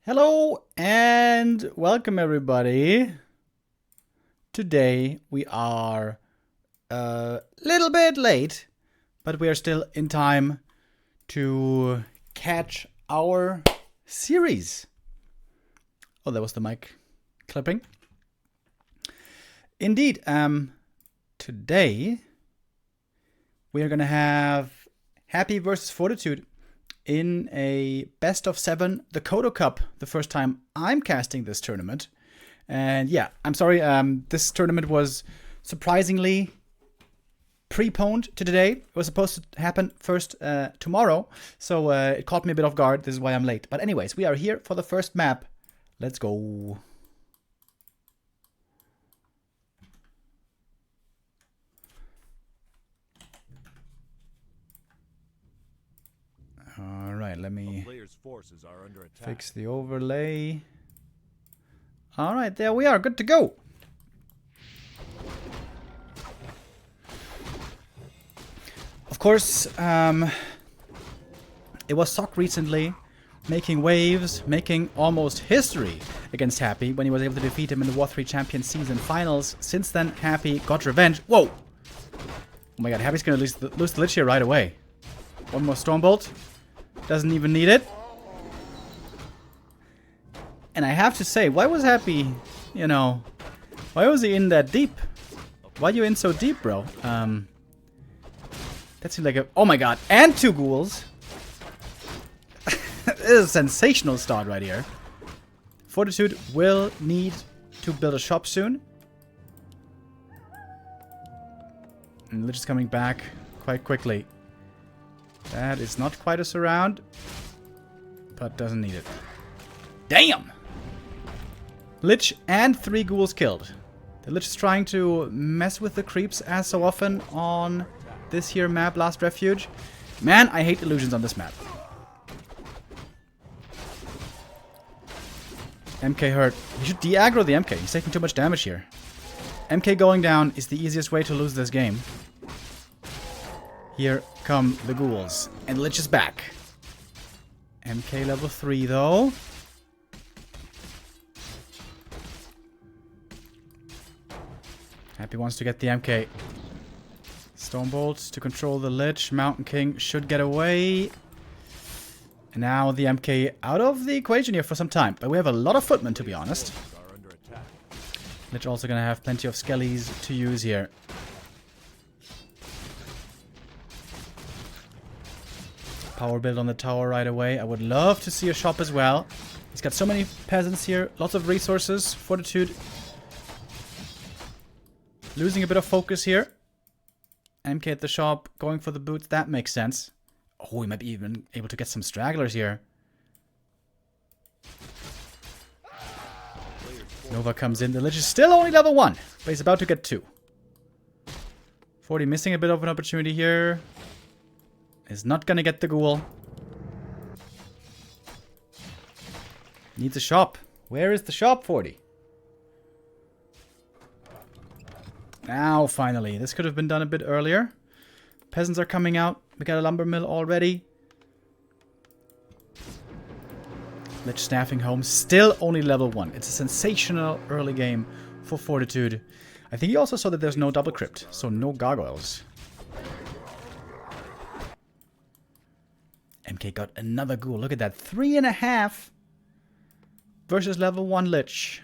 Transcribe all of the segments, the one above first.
Hello and welcome everybody. Today we are a little bit late, but we are still in time to catch our series. Oh, that was the mic clipping. Indeed, today we are gonna have Happy versus Fortitude in a best of 7, the Kodo Cup, the first time I'm casting this tournament. And yeah, I'm sorry, this tournament was surprisingly preponed to today. It was supposed to happen first tomorrow, so it caught me a bit off guard. This is why I'm late. But anyways, we are here for the first map. Let's go. All right, let me fix the overlay. All right, there we are, good to go. Of course, it was Sock recently making waves, making almost history against Happy when he was able to defeat him in the WC3 Champions Season Finals. Since then, Happy got revenge. Whoa! Oh my god, Happy's gonna lose the Lich here right away. One more Stormbolt. Doesn't even need it. And I have to say, why was Happy, you know, why was he in that deep? Why are you in so deep, bro? That seemed like a... Oh my god, and 2 ghouls. This is a sensational start right here. Fortitude will need to build a shop soon. And Lich is coming back quite quickly. That is not quite a surround, but doesn't need it. Damn! Lich and 3 ghouls killed. The Lich is trying to mess with the creeps as so often on this here map, Last Refuge. Man, I hate illusions on this map. MK hurt. You should de-aggro the MK. He's taking too much damage here. MK going down is the easiest way to lose this game. Here come the ghouls. And Lich is back. MK level 3 though. Happy wants to get the MK. Stormbolt to control the Lich. Mountain King should get away. And now the MK out of the equation here for some time. But we have a lot of footmen, to be honest. Lich also gonna have plenty of skellies to use here. Power build on the tower right away. I would love to see a shop as well. He's got so many peasants here. Lots of resources. Fortitude losing a bit of focus here. MK at the shop, going for the boots. That makes sense. Oh, he might be even able to get some stragglers here. Nova comes in. The Lich is still only level 1, but he's about to get 2. 40 missing a bit of an opportunity here. Is not gonna get the ghoul. Needs a shop. Where is the shop, 40? Now, finally. This could have been done a bit earlier. Peasants are coming out. We got a lumber mill already. Lich staffing home. Still only level 1. It's a sensational early game for Fortitude. I think he also saw that there's no double crypt, so no gargoyles. MK got another ghoul. Look at that. 3.5 versus level 1 Lich.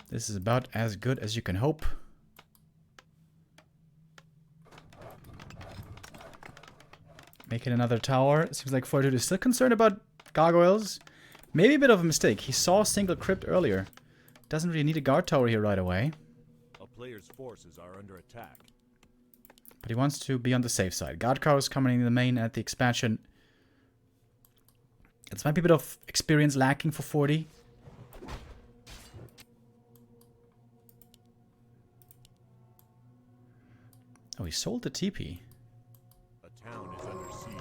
This is about as good as you can hope. Making another tower. Seems like Fortitude is still concerned about gargoyles. Maybe a bit of a mistake. He saw a single crypt earlier. Doesn't really need a guard tower here right away. A player's forces are under attack. But he wants to be on the safe side. Guard cows coming in the main at the expansion. This might be a bit of experience lacking for 40. Oh, he sold the TP. A town is under siege.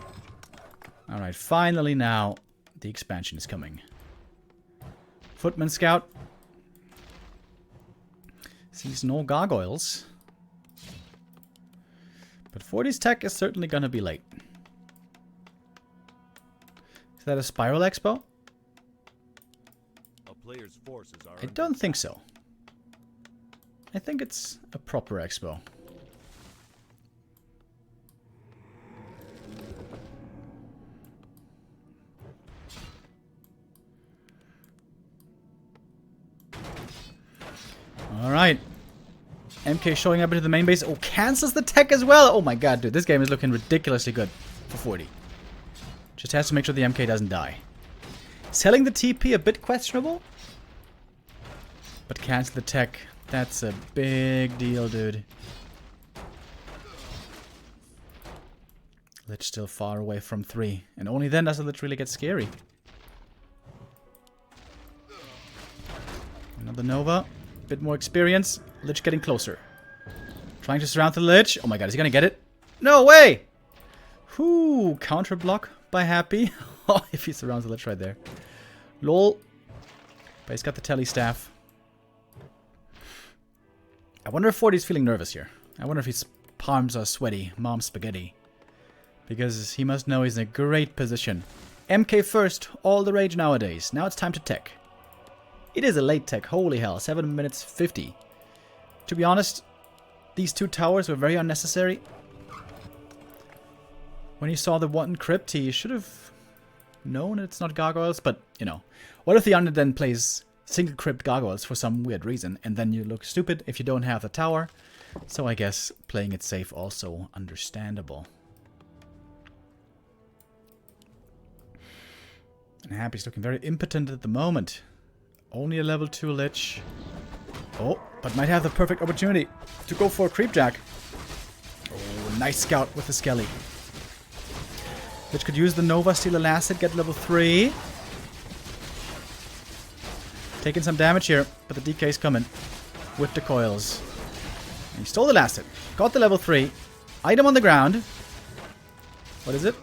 Alright, finally now the expansion is coming. Footman Scout. Sees no gargoyles. But 40's tech is certainly gonna be late. Is that a Spiral Expo? player's forces are I under don't think attack. so. I think it's a proper expo. Alright. MK showing up into the main base. Oh, cancels the tech as well. Oh my god, dude. This game is looking ridiculously good for 40. Just has to make sure the MK doesn't die. Selling the TP a bit questionable. But cancel the tech. That's a big deal, dude. Lich still far away from 3. And only then does the Lich really get scary. Another Nova. Bit more experience. Lich getting closer. Trying to surround the Lich. Oh my god, is he gonna get it? No way! Whoo! Counter block by Happy. Oh, if he surrounds the Lich right there. Lol. But he's got the telly staff. I wonder if 40 is feeling nervous here. I wonder if his palms are sweaty. Mom spaghetti. Because he must know he's in a great position. MK first. All the rage nowadays. Now it's time to tech. It is a late tech. Holy hell. 7 minutes 50. To be honest, these 2 towers were very unnecessary. When he saw the one crypt, he should have known it's not gargoyles. But, you know. What if the undead then plays single crypt gargoyles for some weird reason? And then you look stupid if you don't have the tower. So I guess playing it safe also understandable. And Happy's looking very impotent at the moment. Only a level 2 Lich. Oh, but might have the perfect opportunity to go for a creepjack. Oh, nice scout with the Skelly. Lich could use the Nova, steal a last hit, get level 3. Taking some damage here, but the DK's coming. With the coils. And he stole the last hit. Got the level 3. Item on the ground. What is it?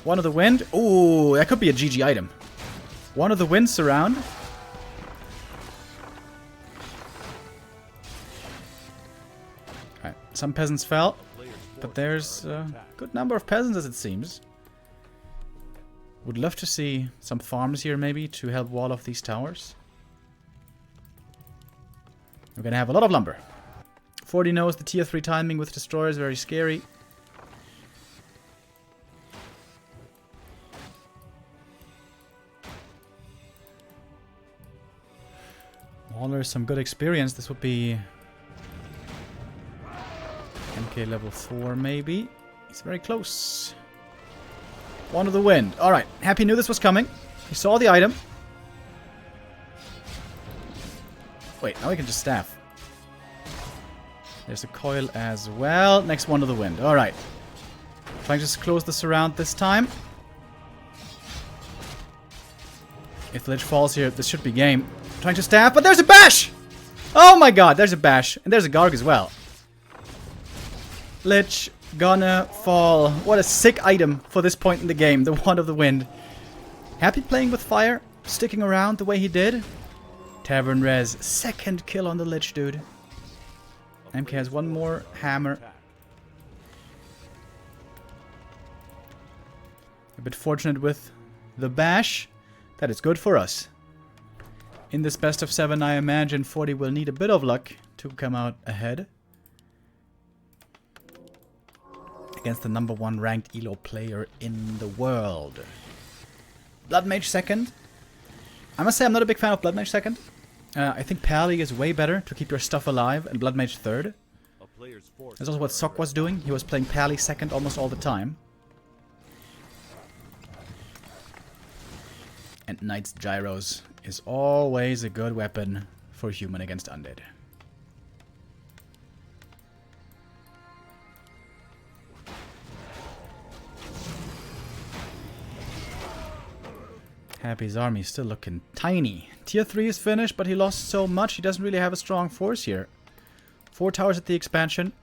One of the wind. Ooh, that could be a GG item. One of the wind surround. Alright, some peasants fell. But there's a good number of peasants as it seems. Would love to see some farms here maybe to help wall off these towers. We're gonna have a lot of lumber. 40 knows the tier 3 timing with destroyer is very scary. Waller, some good experience. This would be MK level 4 maybe. He's very close. One of the wind. Alright, Happy knew this was coming. He saw the item. Wait, now we can just staff. There's a coil as well. Next one of the wind. Alright. Trying to just close the surround this time. If the Lich falls here, this should be game. Trying to staff, but there's a bash! Oh my god, there's a bash. And there's a Garg as well. Lich gonna fall. What a sick item for this point in the game. The Wand of the Wind. Happy playing with fire. Sticking around the way he did. Tavern Res. Second kill on the Lich, dude. MK has one more hammer. A bit fortunate with the bash. That is good for us. In this best of 7, I imagine 40 will need a bit of luck to come out ahead. Against the #1 ranked ELO player in the world. Blood Mage second. I must say I'm not a big fan of Blood Mage second. I think Pally is way better to keep your stuff alive, and Blood Mage third. That's also what Sok was doing. He was playing Pally second almost all the time. And Knight's Gyros is always a good weapon for human against undead. Happy's army is still looking tiny. Tier 3 is finished, but he lost so much he doesn't really have a strong force here. 4 towers at the expansion.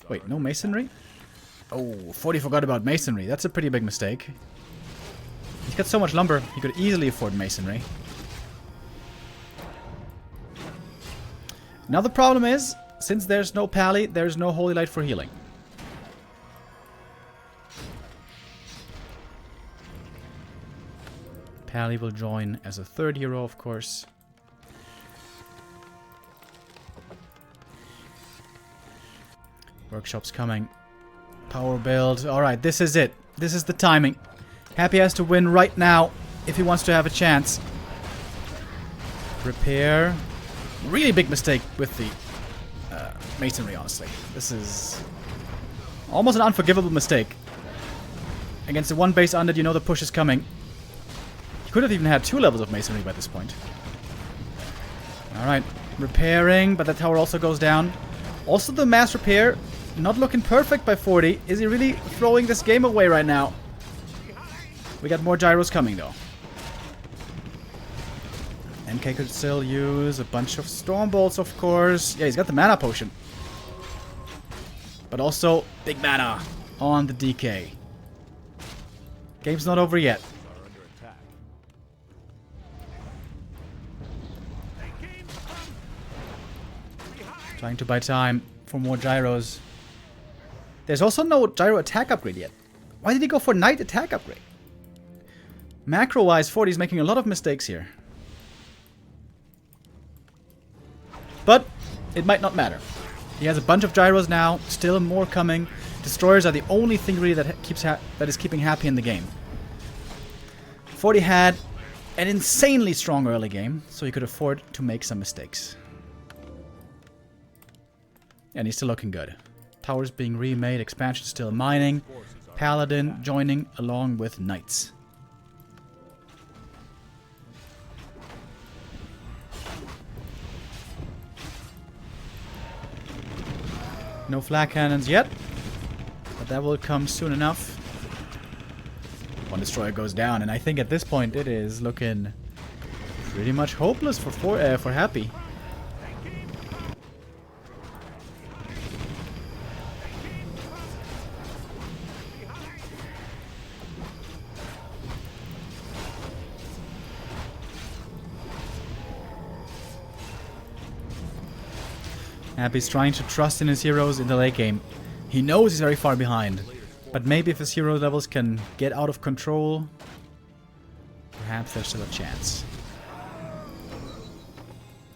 Wait, no masonry? Oh, 40 forgot about masonry. That's a pretty big mistake. He's got so much lumber, he could easily afford masonry. Now the problem is, since there's no Pally, there's no Holy Light for healing. Pally will join as a third hero, of course. Workshop's coming. Power build. Alright, this is it. This is the timing. Happy has to win right now if he wants to have a chance. Repair. Really big mistake with the masonry, honestly. This is almost an unforgivable mistake. Against the one base undead, you know the push is coming. You could have even had 2 levels of masonry by this point. Alright, repairing, but the tower also goes down. Also the mass repair, not looking perfect by 40. Is he really throwing this game away right now? We got more gyros coming though. MK could still use a bunch of storm bolts, of course. Yeah, he's got the mana potion. But also, big mana on the DK. Game's not over yet. Trying to buy time for more gyros. There's also no gyro attack upgrade yet. Why did he go for knight attack upgrade? Macro-wise, 40 is making a lot of mistakes here. But it might not matter. He has a bunch of gyros now, still more coming. Destroyers are the only thing really that is keeping Happy in the game. 40 had an insanely strong early game, so he could afford to make some mistakes. And he's still looking good. Towers being remade, expansion still mining. Paladin joining along with knights. No flak cannons yet, but that will come soon enough. One destroyer goes down, and I think at this point it is looking pretty much hopeless for Happy. Happy's trying to trust in his heroes in the late game. He knows he's very far behind, but maybe if his hero levels can get out of control, perhaps there's still a chance.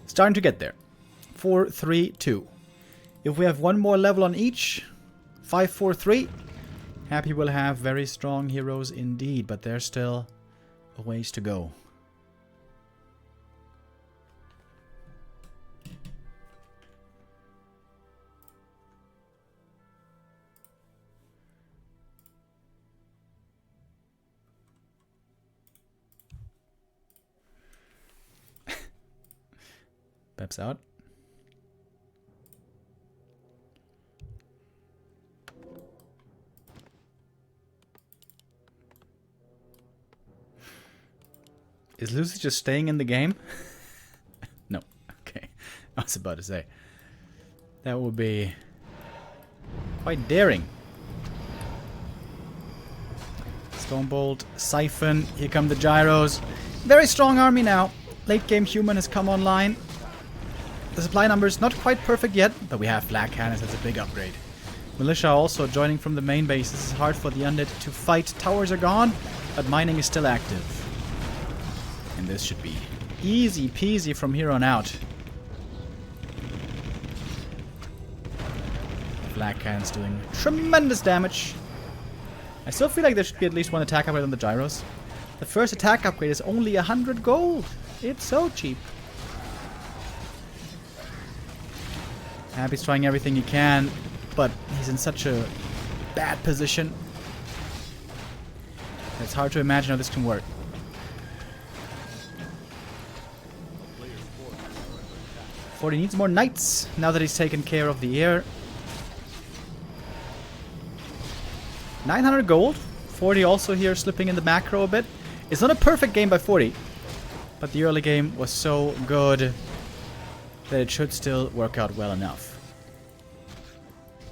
Starting to get there. 4, 3, 2. If we have one more level on each, 5, 4, 3, Happy will have very strong heroes indeed, but there's still a ways to go. Peps out. Is Lucy just staying in the game? No. Okay. I was about to say. That would be quite daring. Stormbolt, Siphon. Here come the gyros. Very strong army now. Late game human has come online. The supply numbers not quite perfect yet, but we have flak cannons as a big upgrade. Militia also joining from the main base. This is hard for the undead to fight. Towers are gone, but mining is still active. And this should be easy peasy from here on out. Flak cannons doing tremendous damage. I still feel like there should be at least one attack upgrade on the gyros. The first attack upgrade is only 100 gold. It's so cheap. Happy's trying everything he can, but he's in such a bad position. It's hard to imagine how this can work. He needs more knights now that he's taken care of the air. 900 gold. 40 also here slipping in the macro a bit. It's not a perfect game by 40, but the early game was so good that it should still work out well enough.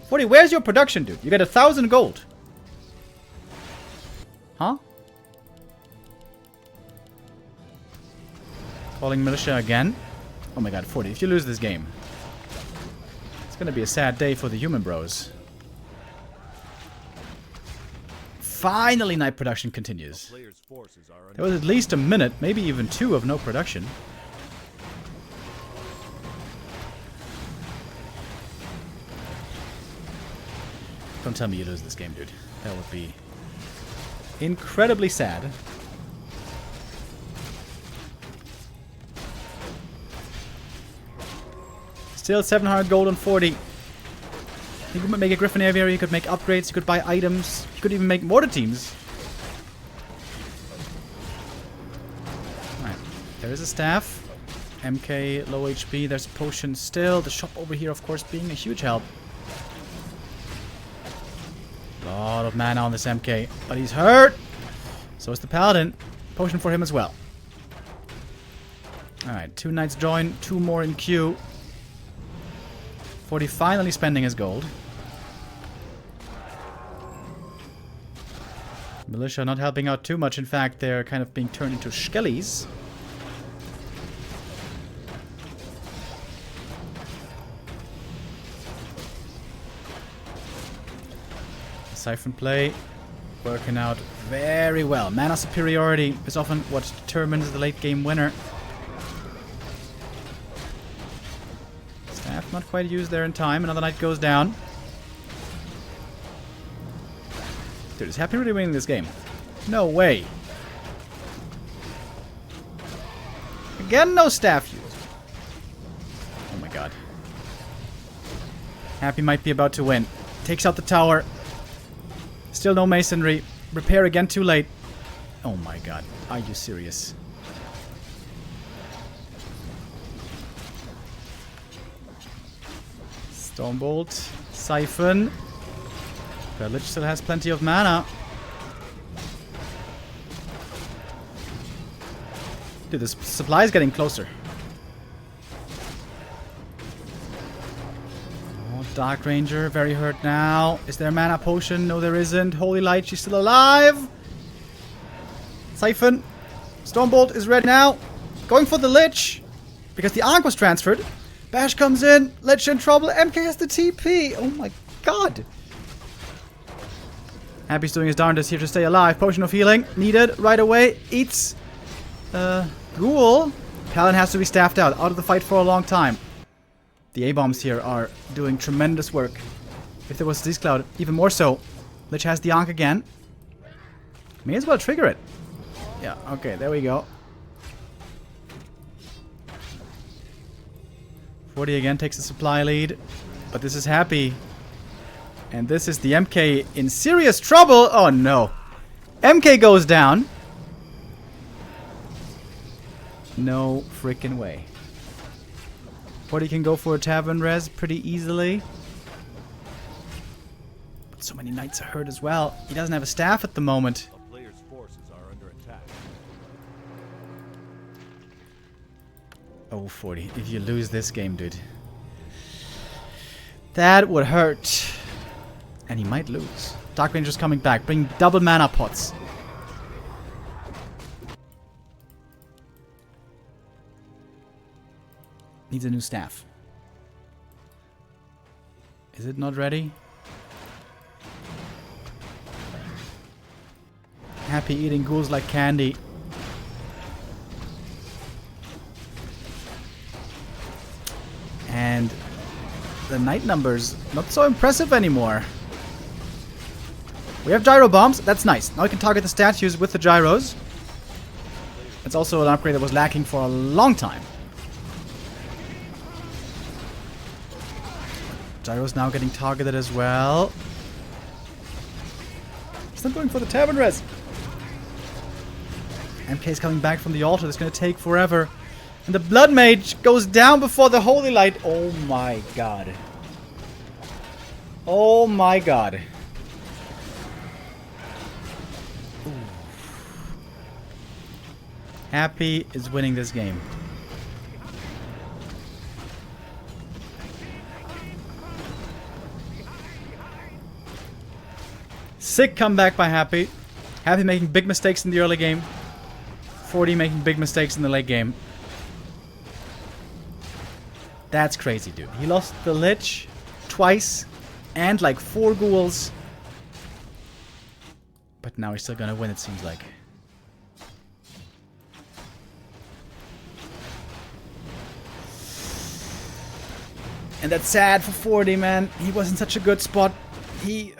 40, where's your production, dude? You got 1,000 gold. Huh? Calling militia again. Oh my god, 40, if you lose this game, it's gonna be a sad day for the human bros. finally night production continues. Players' forces are under There was at least a minute, maybe even 2 of no production. Don't tell me you lose this game, dude. That would be incredibly sad. Still 700 gold on 40. You could make a Griffin Aviary, you could make upgrades, you could buy items, you could even make mortar teams. Alright, there is a staff. MK, low HP, there's a potion still. The shop over here, of course, being a huge help. A lot of mana on this MK, but he's hurt! So is the Paladin. Potion for him as well. Alright, 2 knights join, 2 more in queue. 40 finally spending his gold. Militia not helping out too much. In fact, they're kind of being turned into skellies. Siphon play working out very well. Mana superiority is often what determines the late game winner. Staff not quite used there in time. Another knight goes down. Dude, is Happy really winning this game? No way. Again, no staff used. Oh my god. Happy might be about to win. Takes out the tower. Still no masonry. Repair again too late. Oh my god. Are you serious? Stormbolt. Siphon. Lich still has plenty of mana. Dude, this supply is getting closer. Oh, Dark Ranger, very hurt now. Is there a mana potion? No, there isn't. Holy Light, she's still alive. Siphon. Stormbolt is ready now. Going for the Lich. Because the Ankh was transferred. Bash comes in. Lich in trouble. MK has the TP. Oh my god. Happy's doing his darndest here to stay alive. Potion of healing. Needed right away. Eats. Ghoul. Paladin has to be staffed out of the fight for a long time. The A-bombs here are doing tremendous work. If there was this cloud, even more so. Lich has the Ankh again. May as well trigger it. Yeah, okay, there we go. 40 again takes the supply lead. But this is Happy. And this is the MK in serious trouble. Oh no. MK goes down. No freaking way. 40 can go for a tavern res pretty easily. But so many knights are hurt as well. He doesn't have a staff at the moment. A player's forces are under attack. Oh, 40. If you lose this game, dude. That would hurt. And he might lose. Dark Ranger's coming back. Bring double mana pots. Needs a new staff. Is it not ready? Happy eating ghouls like candy. And the knight numbers not so impressive anymore. We have gyro bombs. That's nice. Now we can target the statues with the gyros. It's also an upgrade that was lacking for a long time. Gyro's now getting targeted as well. He's not going for the tavern res. MK's coming back from the altar. That's going to take forever. And the Blood Mage goes down before the Holy Light. Oh my god. Oh my god. Happy is winning this game. Sick comeback by Happy. Happy making big mistakes in the early game. 40 making big mistakes in the late game. That's crazy, dude. He lost the Lich twice and like 4 ghouls. But But now he's still gonna win, it seems like. And that's sad for 40, man. He was in such a good spot. He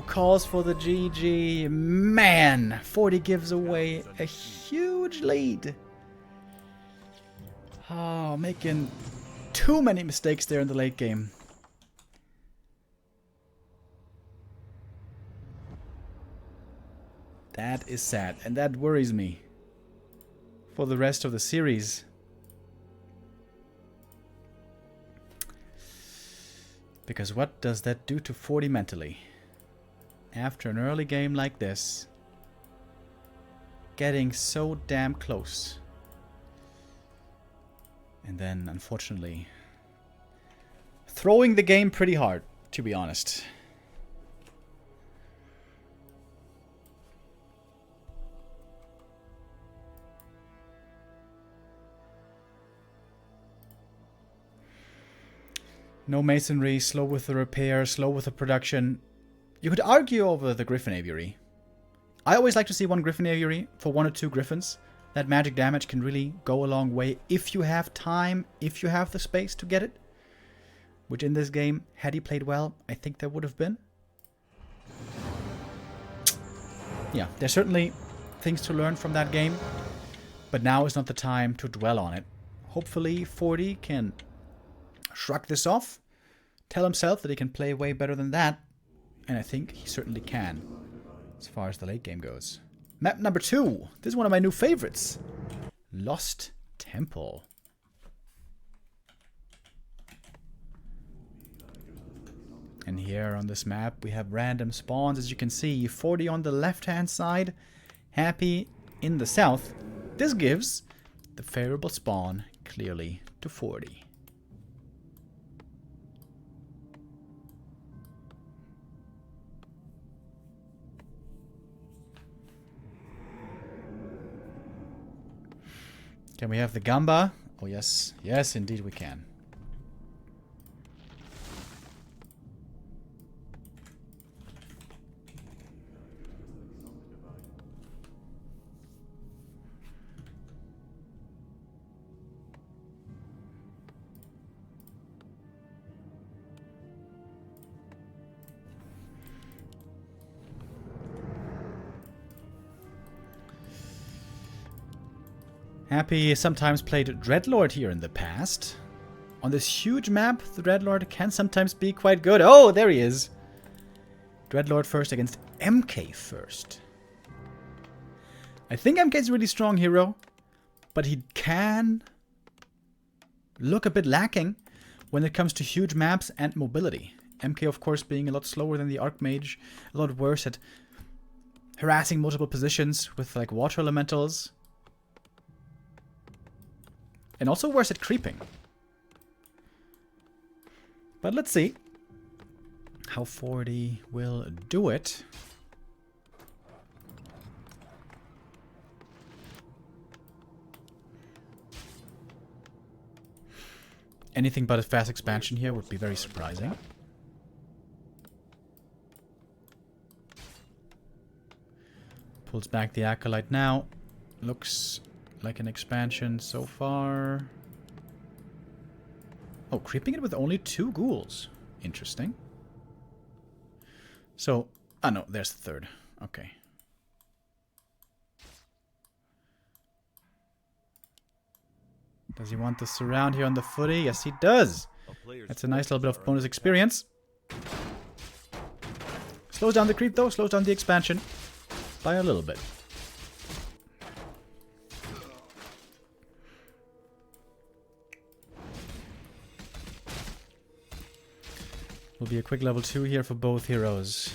calls for the GG. Man, 40 gives away a huge lead. Oh, making too many mistakes there in the late game. That is sad, and that worries me for the rest of the series. Because what does that do to 40 mentally? After an early game like this, getting so damn close. And then, unfortunately, throwing the game pretty hard, to be honest. No masonry, slow with the repair, slow with the production. You could argue over the Griffin Aviary. I always like to see one Griffin Aviary for 1 or 2 Griffins. That magic damage can really go a long way if you have time, if you have the space to get it. Which in this game, had he played well, I think there would have been. Yeah, there's certainly things to learn from that game. But now is not the time to dwell on it. Hopefully 40 can shrug this off, tell himself that he can play way better than that, and I think he certainly can, as far as the late game goes. Map number 2. This is one of my new favorites. Lost Temple. And here on this map we have random spawns, as you can see. 40 on the left-hand side, Happy in the south. This gives the favorable spawn clearly to 40. Can we have the Gamba? Oh, yes. Yes, indeed we can. Happy sometimes played Dreadlord here in the past. On this huge map, the Dreadlord can sometimes be quite good. Oh, there he is. Dreadlord first against MK first. I think MK is a really strong hero, but he can look a bit lacking when it comes to huge maps and mobility. MK, of course, being a lot slower than the Archmage, a lot worse at harassing multiple positions with like water elementals. And also worse at creeping. But let's see how 40 will do it. Anything but a fast expansion here would be very surprising. Pulls back the Acolyte now. Looks like an expansion so far. Oh, creeping it with only 2 ghouls. Interesting. So, no, there's the third. Okay. Does he want the surround here on the footy? Yes, he does. That's a nice little bit of bonus experience. Slows down the creep though, slows down the expansion by a little bit. Will be a quick level 2 here for both heroes.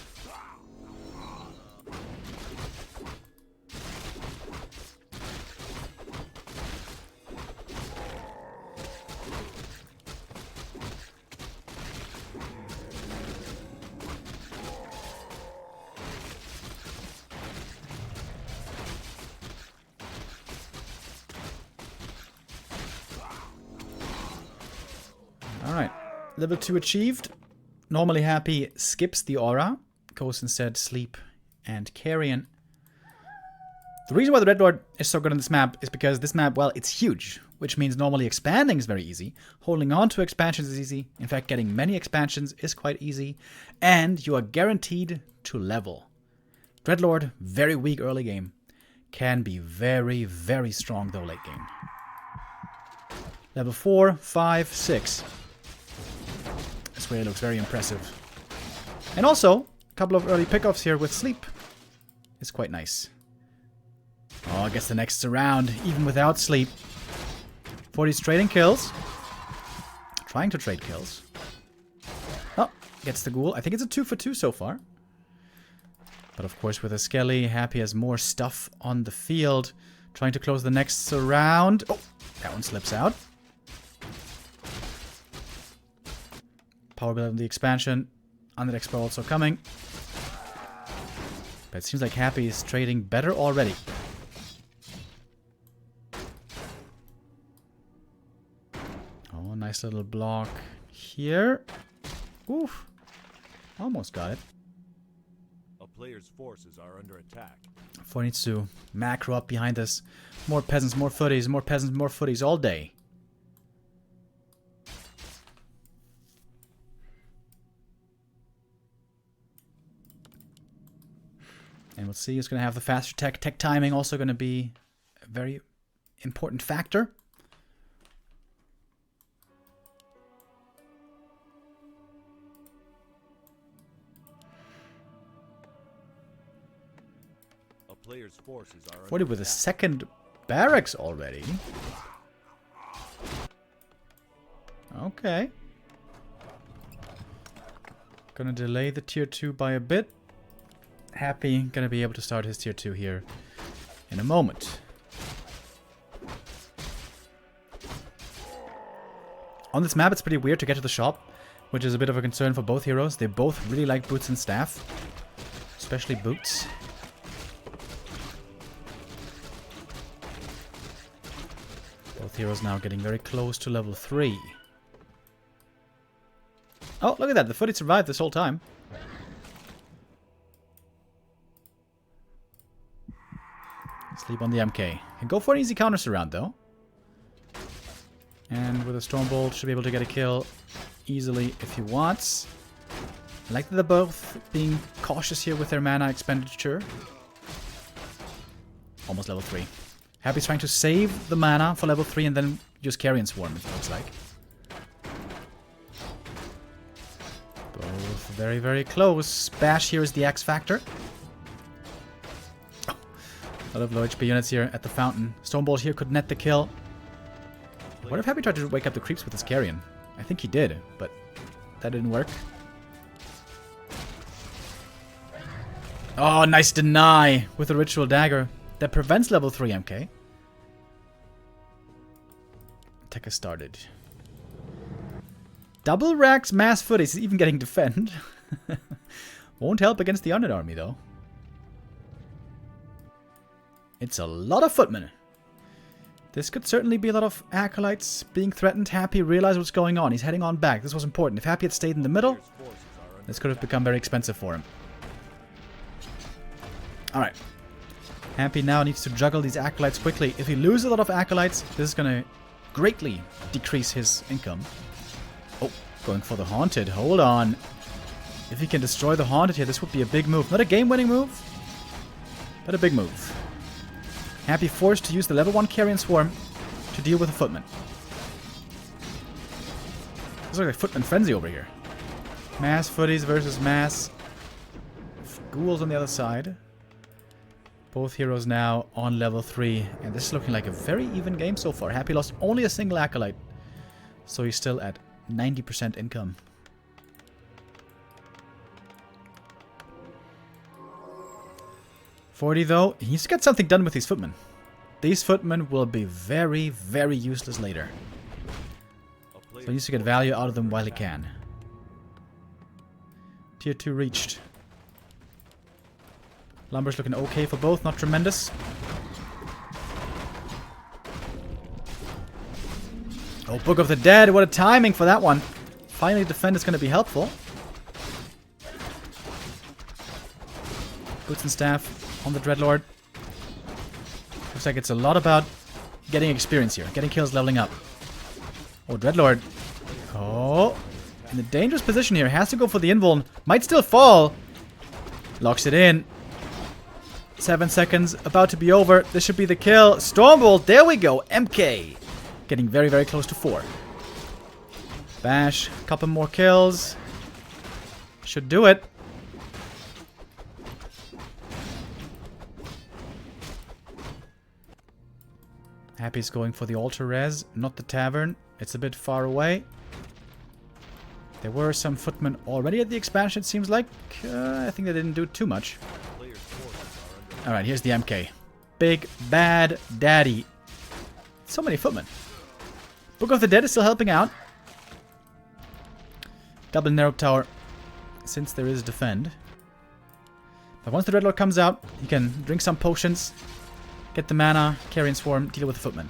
Alright, level 2 achieved. Normally Happy skips the aura, goes instead sleep and Carrion. The reason why the Dreadlord is so good on this map is because this map, well, it's huge, which means normally expanding is very easy. Holding on to expansions is easy. In fact, getting many expansions is quite easy. And you are guaranteed to level. Dreadlord, very weak early game. Can be very, very strong though late game. Level 4, 5, 6. This way it looks very impressive. And also, a couple of early pickoffs here with sleep is quite nice. Oh, gets the next round, even without sleep. 40's trading kills. Trying to trade kills. Oh, gets the ghoul. I think it's a 2 for 2 so far. But of course, with a Skelly, Happy has more stuff on the field. Trying to close the next round. Oh, that one slips out. Power build on the expansion. Undead Expert also coming. But it seems like Happy is trading better already. Oh, nice little block here. Oof. Almost got it. A player's forces are under attack. 4 needs to macro up behind us. More peasants, more footies, more peasants, more footies all day. And we'll see who's going to have the faster tech. Tech timing also going to be a very important factor. A player's forces are 40 with a second barracks already. Okay. Gonna delay the tier 2 by a bit. Happy gonna be able to start his tier 2 here in a moment. On this map it's pretty weird to get to the shop, which is a bit of a concern for both heroes. They both really like boots and staff, especially boots. Both heroes now getting very close to level 3. Oh, look at that. The footy survived this whole time. Sleep on the MK. Can go for an easy counter surround, though. And with a Stormbolt, should be able to get a kill easily if he wants. I like that they're both being cautious here with their mana expenditure. Almost level 3. Happy's trying to save the mana for level 3 and then use Carrion Swarm, it looks like. Both very, very close. Bash here is the X factor. Oh, a lot of low HP units here at the fountain. Stormbolt here could net the kill. What if Happy tried to wake up the creeps with his Carrion? I think he did, but that didn't work. Oh, nice deny with a Ritual Dagger. That prevents level 3 MK. Tech has started. Double racks mass footies is even getting defend. Won't help against the undead army though. It's a lot of footmen. This could certainly be a lot of acolytes being threatened. Happy realized what's going on. He's heading on back. This was important. If Happy had stayed in the middle, this could have become very expensive for him. Alright. Happy now needs to juggle these acolytes quickly. If he loses a lot of acolytes, this is going to greatly decrease his income. Oh, going for the Haunted. Hold on. If he can destroy the Haunted here, this would be a big move. Not a game-winning move, but a big move. Happy forced to use the level 1 Carrion Swarm to deal with a Footman. This looks like Footman Frenzy over here. Mass footies versus mass ghouls on the other side. Both heroes now on level 3. And this is looking like a very even game so far. Happy lost only a single acolyte. So he's still at 90% income. $40 though, he needs to get something done with these footmen. These footmen will be very, very useless later. So he needs to get value out of them while he can. Tier 2 reached. Lumber's looking okay for both, not tremendous. Oh, Book of the Dead, what a timing for that one. Finally, defend is going to be helpful. Boots and staff on the Dreadlord. Looks like it's a lot about getting experience here. Getting kills, leveling up. Oh, Dreadlord. Oh. In a dangerous position here. Has to go for the invuln. Might still fall. Locks it in. 7 seconds. About to be over. This should be the kill. Stormbolt. There we go. MK. Getting very, very close to 4. Bash. Couple more kills. Should do it. Happy's going for the altar res, not the tavern. It's a bit far away. There were some footmen already at the expansion, it seems like. I think they didn't do too much. Alright, here's the MK. Big Bad Daddy. So many footmen. Book of the Dead is still helping out. Double narrow tower, since there is defend. But once the Dreadlord comes out, he can drink some potions, get the mana, Carrion Swarm, deal with the footmen.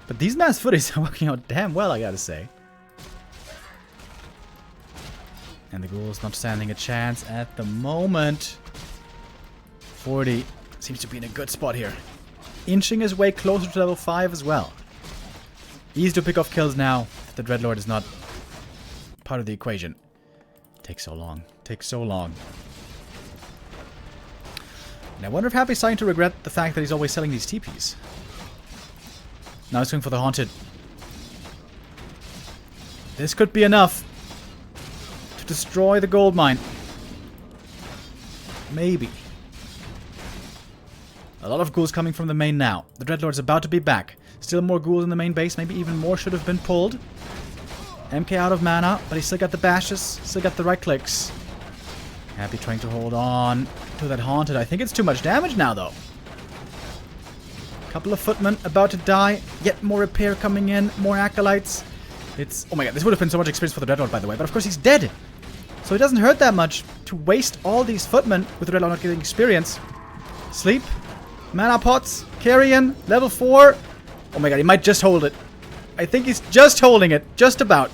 But these mass footies are working out damn well, I gotta say. And the Ghoul's not standing a chance at the moment. 40 seems to be in a good spot here. Inching his way closer to level 5 as well. Easy to pick off kills now. The Dreadlord is not part of the equation. Takes so long. Takes so long. And I wonder if Happy's starting to regret the fact that he's always selling these TPs. Now he's going for the Haunted. This could be enough to destroy the gold mine. Maybe. A lot of ghouls coming from the main now. The Dreadlord's about to be back. Still more ghouls in the main base. Maybe even more should have been pulled. MK out of mana, but he's still got the bashes. Still got the right clicks. Happy trying to hold on to that Haunted. I think it's too much damage now, though. Couple of footmen about to die. Yet more repair coming in. More acolytes. It's... Oh my god, this would have been so much experience for the Dreadlord, by the way. But of course he's dead. So it doesn't hurt that much to waste all these footmen with the Dreadlord not getting experience. Sleep. Mana pots. Carrion. Level 4. Oh my god, he might just hold it. I think he's just holding it. Just about.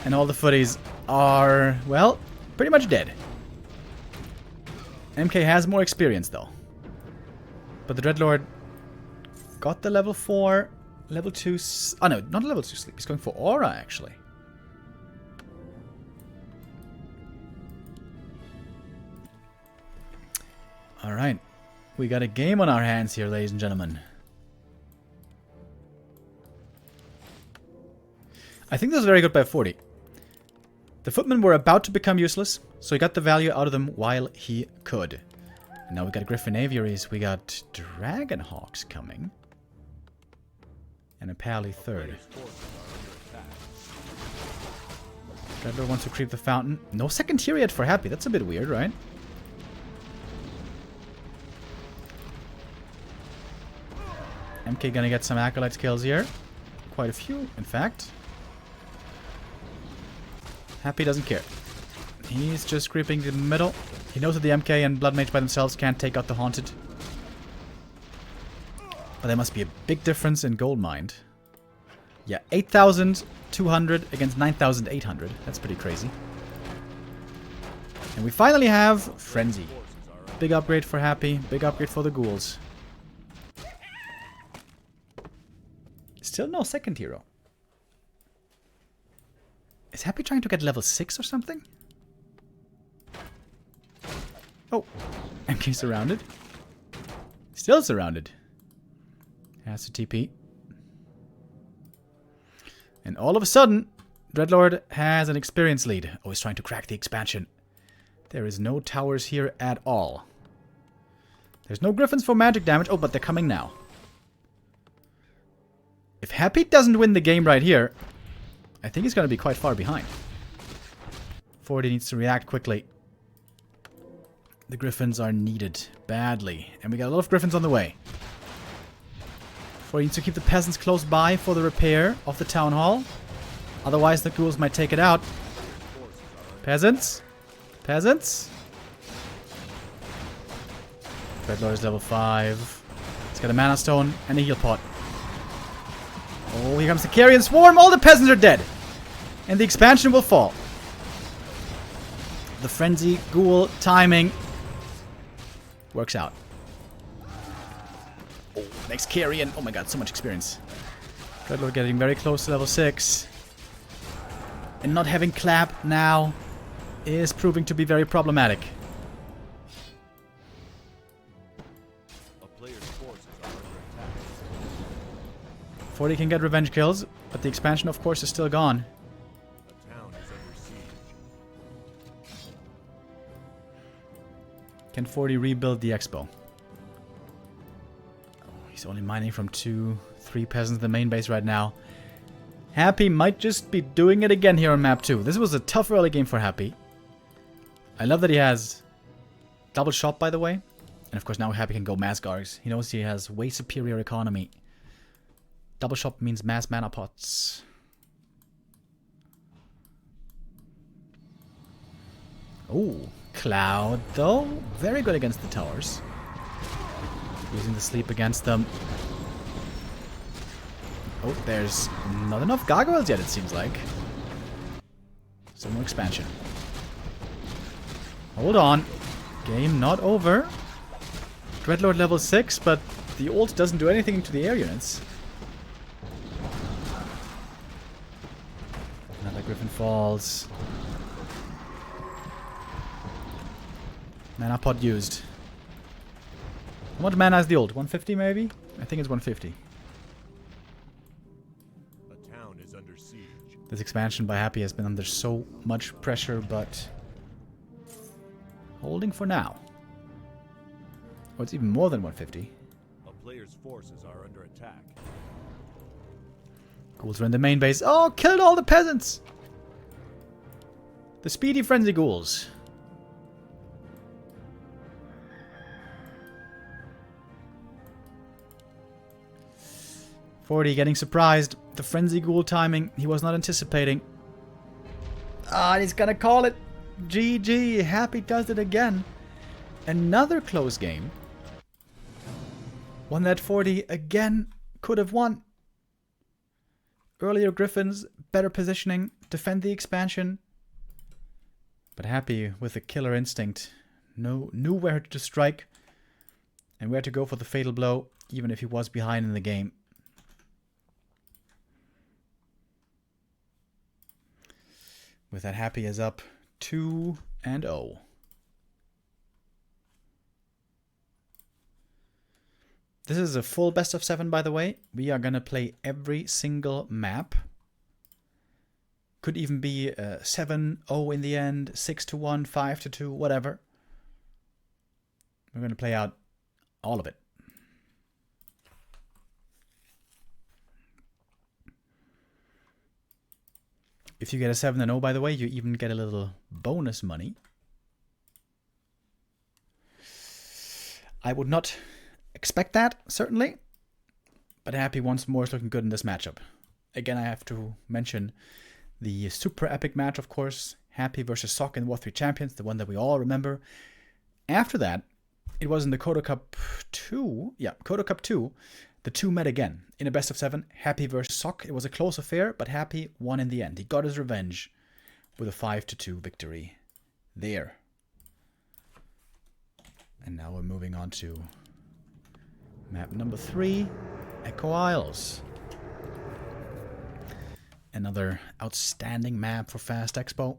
And all the footies are, well, pretty much dead. MK has more experience, though. But the Dreadlord got the level 4, level 2... Oh, no, not level 2 sleep. He's going for Aura, actually. Alright. We got a game on our hands here, ladies and gentlemen. I think this is very good by 40. The footmen were about to become useless, so he got the value out of them while he could. And now we got Griffin Aviaries, we got Dragon Hawks coming. And a Pally third. Dreadlord wants to creep the fountain. No second tier yet for Happy, that's a bit weird, right? MK gonna get some Acolytes kills here. Quite a few, in fact. Happy doesn't care. He's just creeping the middle. He knows that the MK and Blood Mage by themselves can't take out the Haunted. But there must be a big difference in gold mined. Yeah, 8,200 against 9,800. That's pretty crazy. And we finally have Frenzy. Big upgrade for Happy. Big upgrade for the ghouls. Still no second hero. Is Happy trying to get level 6 or something? Oh. MK surrounded. Still surrounded. Has to TP. And all of a sudden, Dreadlord has an experience lead. Oh, he's trying to crack the expansion. There is no towers here at all. There's no griffins for magic damage. Oh, but they're coming now. If Happy doesn't win the game right here, I think he's going to be quite far behind. 40 needs to react quickly. The griffins are needed badly. And we got a lot of griffins on the way. 40 needs to keep the peasants close by for the repair of the town hall. Otherwise the ghouls might take it out. Peasants? Peasants? Dreadlord is level 5. He's got a mana stone and a heal pot. Oh, here comes the Carrion Swarm. All the peasants are dead. And the expansion will fall. The Frenzy, Ghoul, timing. Works out. Oh, next carry, and oh my god, so much experience. Dreadlord getting very close to level 6. And not having clap now is proving to be very problematic. A player's forces are under attack. 40 can get revenge kills, but the expansion, of course, is still gone. A town is under siege. Can 40 rebuild the expo? Oh, he's only mining from 2, 3 peasants in the main base right now. Happy might just be doing it again here on map 2. This was a tough early game for Happy. I love that he has double shop, by the way. And of course now Happy can go mass gargs. He knows he has way superior economy. Double shop means mass mana pots. Oh, Cloud though. Very good against the towers. Using the sleep against them. Oh, there's not enough gargoyles yet, it seems like. Some more expansion. Hold on. Game not over. Dreadlord level 6, but the ult doesn't do anything to the air units. Another Griffin falls. Mana pot used. How much mana is the ult? 150 maybe? I think it's 150. A town is under siege. This expansion by Happy has been under so much pressure, but holding for now. Oh, it's even more than 150. A player's forces are under attack. Ghouls are in the main base. Oh, killed all the peasants! The speedy frenzy ghouls. .40 getting surprised. The frenzy ghoul timing he was not anticipating. Ah, he's gonna call it. GG. Happy does it again. Another close game. One that 40 again could have won. Earlier Griffins, better positioning, defend the expansion. But Happy with the killer instinct. Knew where to strike and where to go for the fatal blow, even if he was behind in the game. With that, Happy is up 2-0. This is a full best of 7, by the way. We are going to play every single map. Could even be 7-0 in the end, 6-1, 5-2, whatever. We're going to play out all of it. If you get a 7-0, by the way, you even get a little bonus money. I would not expect that, certainly. But Happy once more is looking good in this matchup. Again, I have to mention the super epic match, of course. Happy versus Sock in War 3 Champions, the one that we all remember. After that, it was in the Kodo Cup 2. Yeah, Kodo Cup 2. The two met again in a best of 7. Happy versus Sock. It was a close affair, but Happy won in the end. He got his revenge with a 5-2 victory there. And now we're moving on to map number 3, Echo Isles. Another outstanding map for Fast Expo.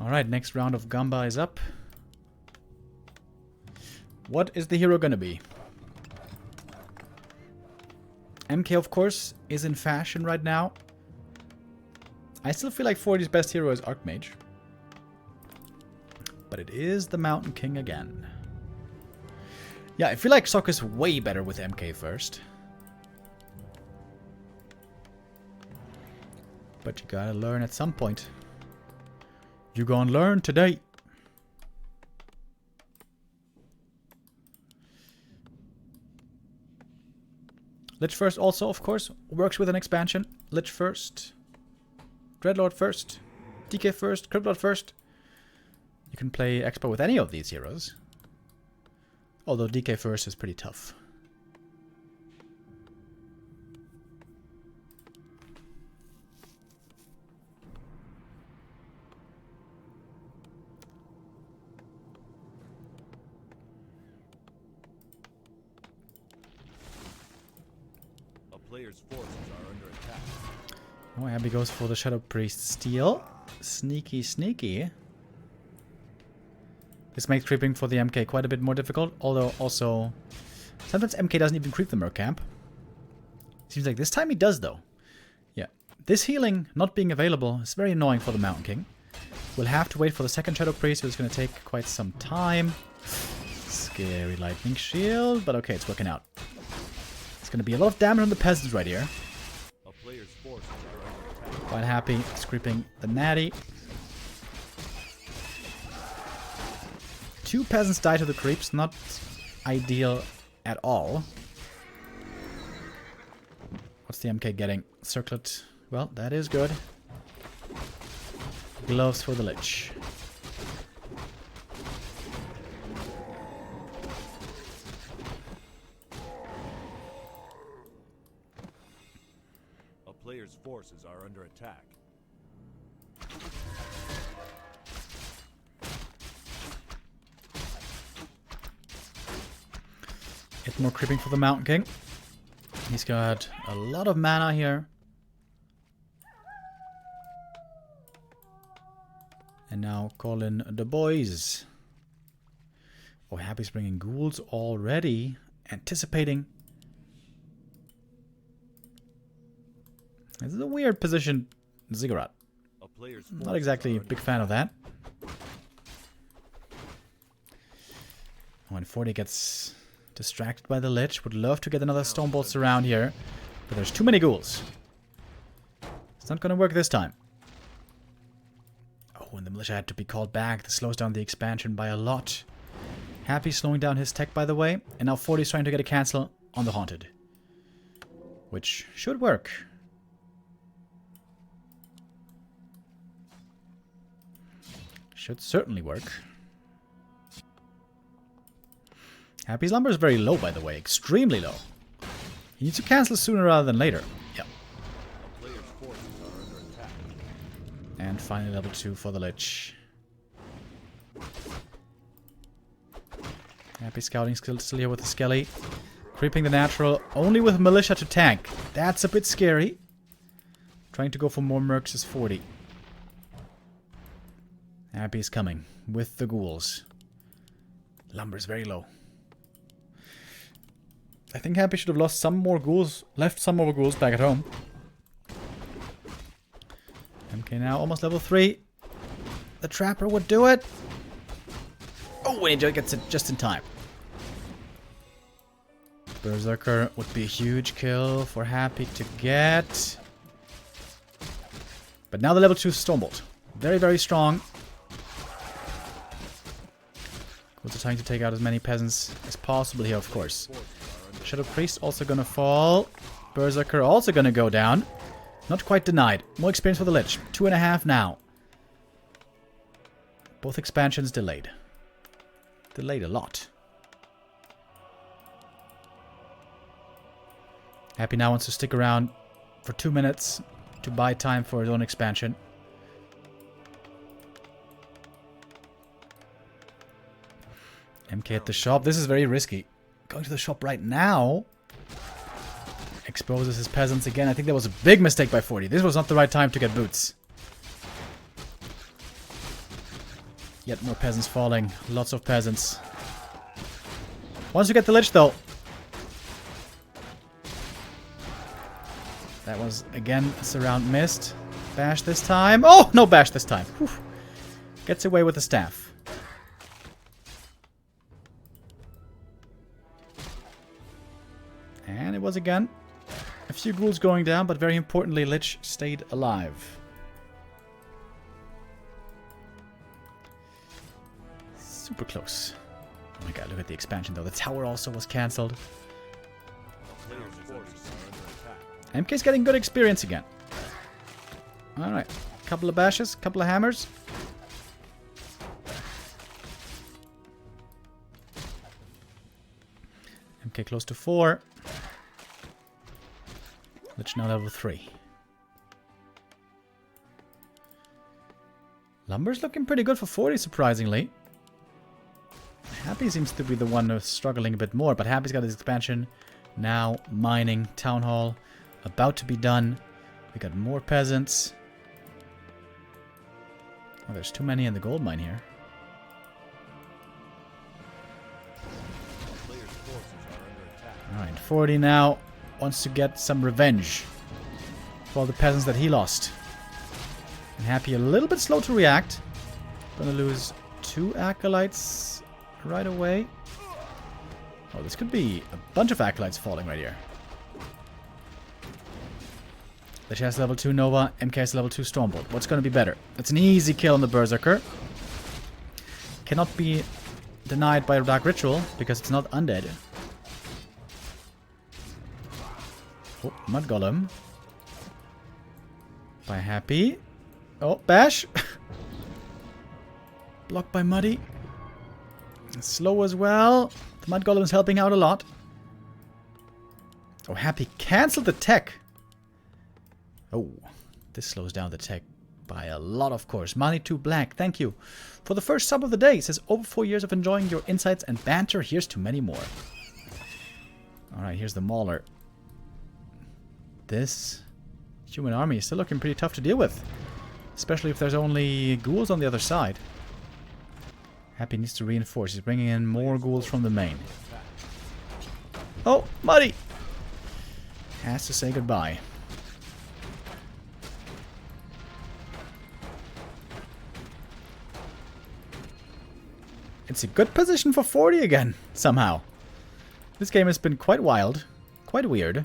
Alright, next round of Gamba is up. What is the hero gonna be? MK, of course, is in fashion right now. I still feel like 40's best hero is Archmage. But it is the Mountain King again. Yeah, I feel like Sok is way better with MK first. But you gotta learn at some point. You gonna learn today. Lich first also, of course, works with an expansion. Lich first. Dreadlord first. DK first. Cryptlord first. You can play Expo with any of these heroes. Although DK first is pretty tough. Players' forces are under attack. Oh, Abby goes for the Shadow Priest steal. Sneaky, sneaky. This makes creeping for the MK quite a bit more difficult, although also sometimes MK doesn't even creep the Merc camp. Seems like this time he does, though. Yeah, this healing not being available is very annoying for the Mountain King. We'll have to wait for the second Shadow Priest, so it's going to take quite some time. Scary lightning shield, but okay, it's working out. It's going to be a lot of damage on the peasants right here. A player's forces are under attack. Quite happy. It's creeping the natty. 2 peasants die to the creeps. Not ideal at all. What's the MK getting? Circlet. Well, that is good. Gloves for the Lich. Players' forces are under attack. Get more creeping for the Mountain King. He's got a lot of mana here. And now call in the boys. Oh, Happy's bringing ghouls already. Anticipating. This is a weird position, Ziggurat. Not exactly a big fan of that. Oh, and 40 gets distracted by the Lich. Would love to get another Stonebolts around here. But there's too many ghouls. It's not going to work this time. Oh, and the Militia had to be called back. This slows down the expansion by a lot. Happy slowing down his tech, by the way. And now 40 is trying to get a cancel on the Haunted. Which should work. Should certainly work. Happy's lumber is very low, by the way. Extremely low. He needs to cancel sooner rather than later. Yep. And finally level 2 for the Lich. Happy scouting skill still here with the Skelly. Creeping the natural. Only with Militia to tank. That's a bit scary. Trying to go for more mercs is 40. Happy's coming with the ghouls. Lumber's very low. I think Happy should have lost some more ghouls, left some more ghouls back at home. MK now almost level 3. The Trapper would do it. Oh, and he gets it just in time. Berserker would be a huge kill for Happy to get. But now the level 2 Stormbolt. Very, very strong. Also trying to take out as many peasants as possible here, of course. Shadow Priest also gonna fall. Berserker also gonna go down. Not quite denied. More experience for the Lich. 2.5 now. Both expansions delayed. Delayed a lot. Happy now wants to stick around for 2 minutes to buy time for his own expansion. MK at the shop. This is very risky. Going to the shop right now exposes his peasants again. I think that was a big mistake by 40. This was not the right time to get boots. Yet more peasants falling. Lots of peasants. Once you get the Lich, though. That was, again, a surround missed. Bash this time. Oh, no bash this time. Whew. Gets away with the staff. And it was again a few ghouls going down, but very importantly, Lich stayed alive. Super close. Oh my god, look at the expansion though. The tower also was cancelled. A player's forces are under attack. MK's getting good experience again. Alright. Couple of bashes, couple of hammers. MK close to 4. Lich now level 3. Lumber's looking pretty good for 40, surprisingly. Happy seems to be the one who's struggling a bit more, but Happy's got his expansion. Now mining, town hall, about to be done. We got more peasants. Oh, there's too many in the gold mine here. Player's forces are under attack. Alright, 40 now wants to get some revenge for all the peasants that he lost. And Happy a little bit slow to react. Gonna lose 2 acolytes right away. Oh, this could be a bunch of acolytes falling right here. The has level 2 Nova, MK has level 2 Stormbolt. What's going to be better? It's an easy kill on the Berserker. Cannot be denied by a Dark Ritual because it's not undead. Oh, Mud Golem. By Happy. Oh, Bash. Blocked by Muddy. Slow as well. The Mud Golem is helping out a lot. Oh, Happy cancelled the tech. Oh, this slows down the tech by a lot, of course. Money to Black, thank you. For the first sub of the day, it says, over 4 years of enjoying your insights and banter. Here's to many more. Alright, here's the Mauler. This human army is still looking pretty tough to deal with. Especially if there's only ghouls on the other side. Happy needs to reinforce. He's bringing in more ghouls from the main. Oh, Muddy! Has to say goodbye. It's a good position for 40 again, somehow. This game has been quite wild, quite weird.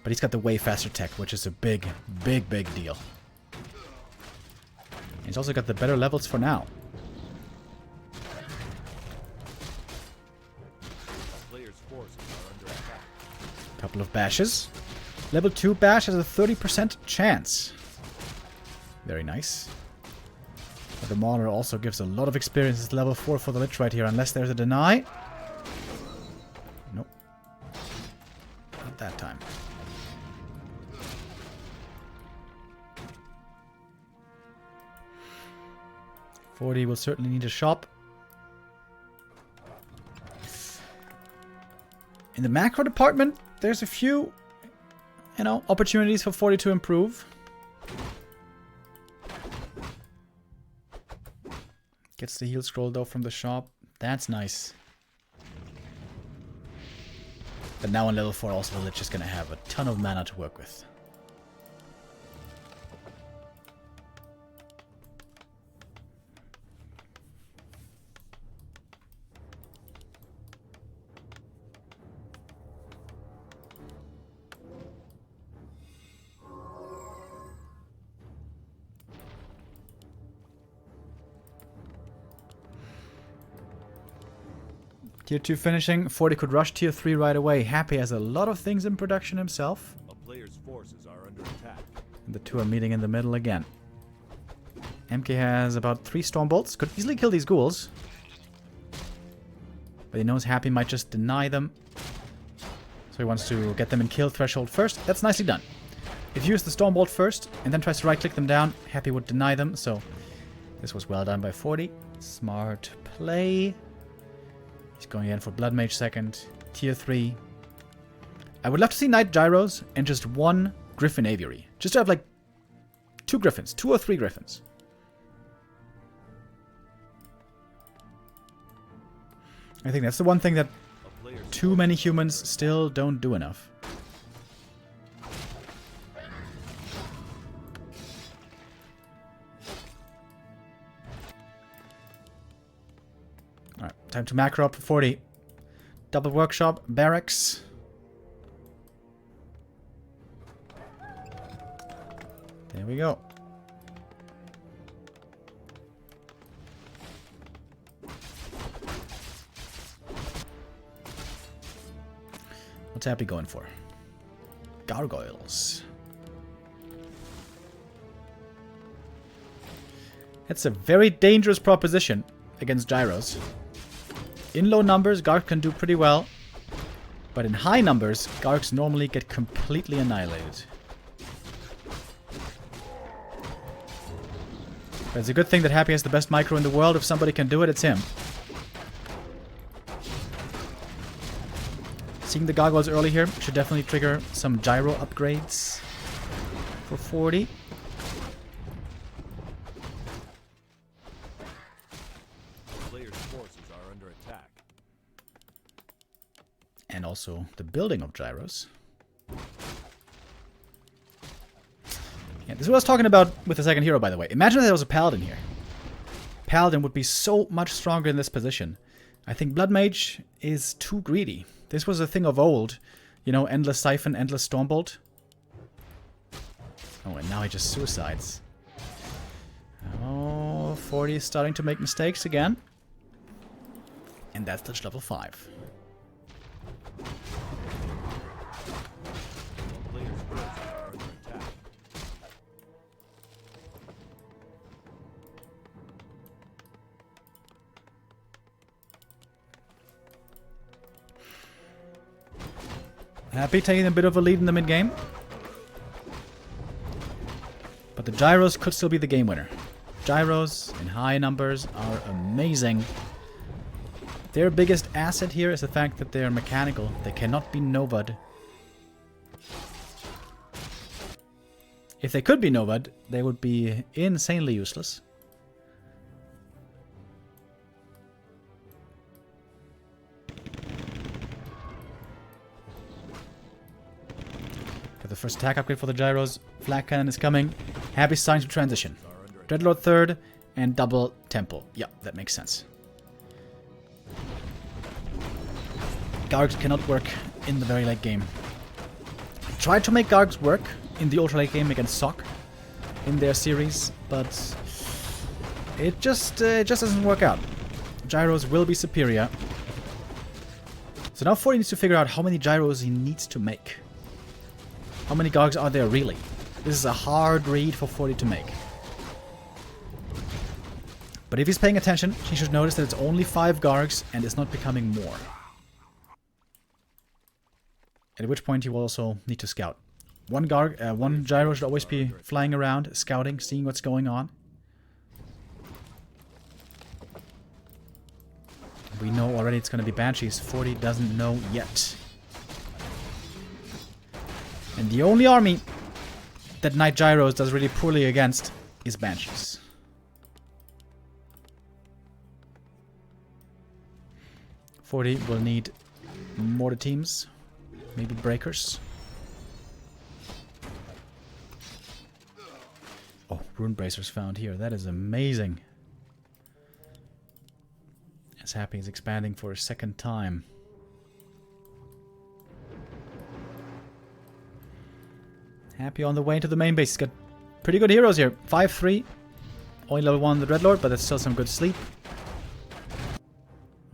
But he's got the way faster tech, which is a big, big, big deal. He's also got the better levels for now. Player's forces are under attack. Couple of bashes. Level 2 bash has a 30% chance. Very nice. But the Mauler also gives a lot of experience. It's level 4 for the Lich right here, unless there's a deny. Nope. Not that time. .40 will certainly need a shop. In the macro department, there's a few, opportunities for 40 to improve. Gets the heal scroll though from the shop. That's nice. But now on level 4 also the Lich is going to have a ton of mana to work with. Tier 2 finishing. 40 could rush Tier 3 right away. Happy has a lot of things in production himself. A player's forces are under attack. And the two are meeting in the middle again. MK has about 3 Stormbolts. Could easily kill these ghouls. But he knows Happy might just deny them. So he wants to get them in kill threshold first. That's nicely done. If you use the Stormbolt first and then tries to right-click them down, Happy would deny them. So this was well done by 40. Smart play. He's going in for Blood Mage second. Tier 3. I would love to see Knight Gyros and just 1 Griffin Aviary. Just to have like 2 Griffins. 2 or 3 Griffins. I think that's the one thing that too many humans still don't do enough. Alright, time to macro up for 40. Double workshop, barracks. There we go. What's Happy going for? Gargoyles. It's a very dangerous proposition against gyros. In low numbers, Garg can do pretty well. But in high numbers, Gargs normally get completely annihilated. But it's a good thing that Happy has the best micro in the world. If somebody can do it, it's him. Seeing the gargoyles early here should definitely trigger some gyro upgrades for 40. Player's forces are under attack. And also the building of gyros. Yeah, this is what I was talking about with the second hero, by the way. Imagine if there was a paladin here. Paladin would be so much stronger in this position. I think Blood Mage is too greedy. This was a thing of old. You know, endless Siphon, endless Stormbolt. Oh, and now he just suicides. Oh, 40 is starting to make mistakes again. And that's touch level 5. Player's forces are under attack. Happy taking a bit of a lead in the mid-game. But the gyros could still be the game winner. Gyros in high numbers are amazing. Their biggest asset here is the fact that they are mechanical. They cannot be Novad. If they could be Novad, they would be insanely useless. Got the first attack upgrade for the gyros. Flak cannon is coming. Happy's starting to transition. Dreadlord third and double temple. Yeah, that makes sense. Gargs cannot work in the very late game. Tried to make Gargs work in the ultra late game against Sock in their series, but it just doesn't work out. Gyros will be superior. So now 40 needs to figure out how many gyros he needs to make. How many Gargs are there really? This is a hard read for 40 to make. But if he's paying attention, he should notice that it's only 5 Gargs and it's not becoming more. At which point he will also need to scout. One gyro should always be flying around, scouting, seeing what's going on. We know already it's going to be Banshees. 40 doesn't know yet. And the only army that Knight Gyros does really poorly against is Banshees. .40 will need mortar teams, maybe breakers. Oh, rune bracers found here. That is amazing. As Happy is expanding for a second time. Happy on the way into the main base. He's got pretty good heroes here. 5-3. Only level 1 the Dreadlord, but that's still some good sleep.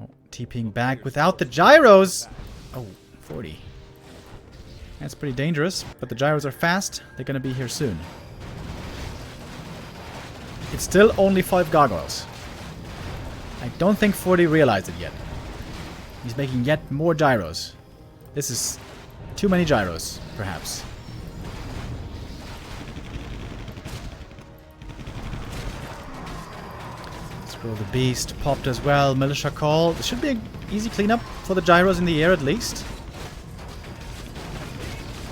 Oh, TPing back without the gyros. Oh, 40. That's pretty dangerous, but the gyros are fast. They're gonna be here soon. It's still only 5 gargoyles. I don't think 40 realized it yet. He's making yet more gyros. This is too many gyros, perhaps. Scroll the Beast popped as well. Militia Call. This should be an easy cleanup for the gyros in the air at least.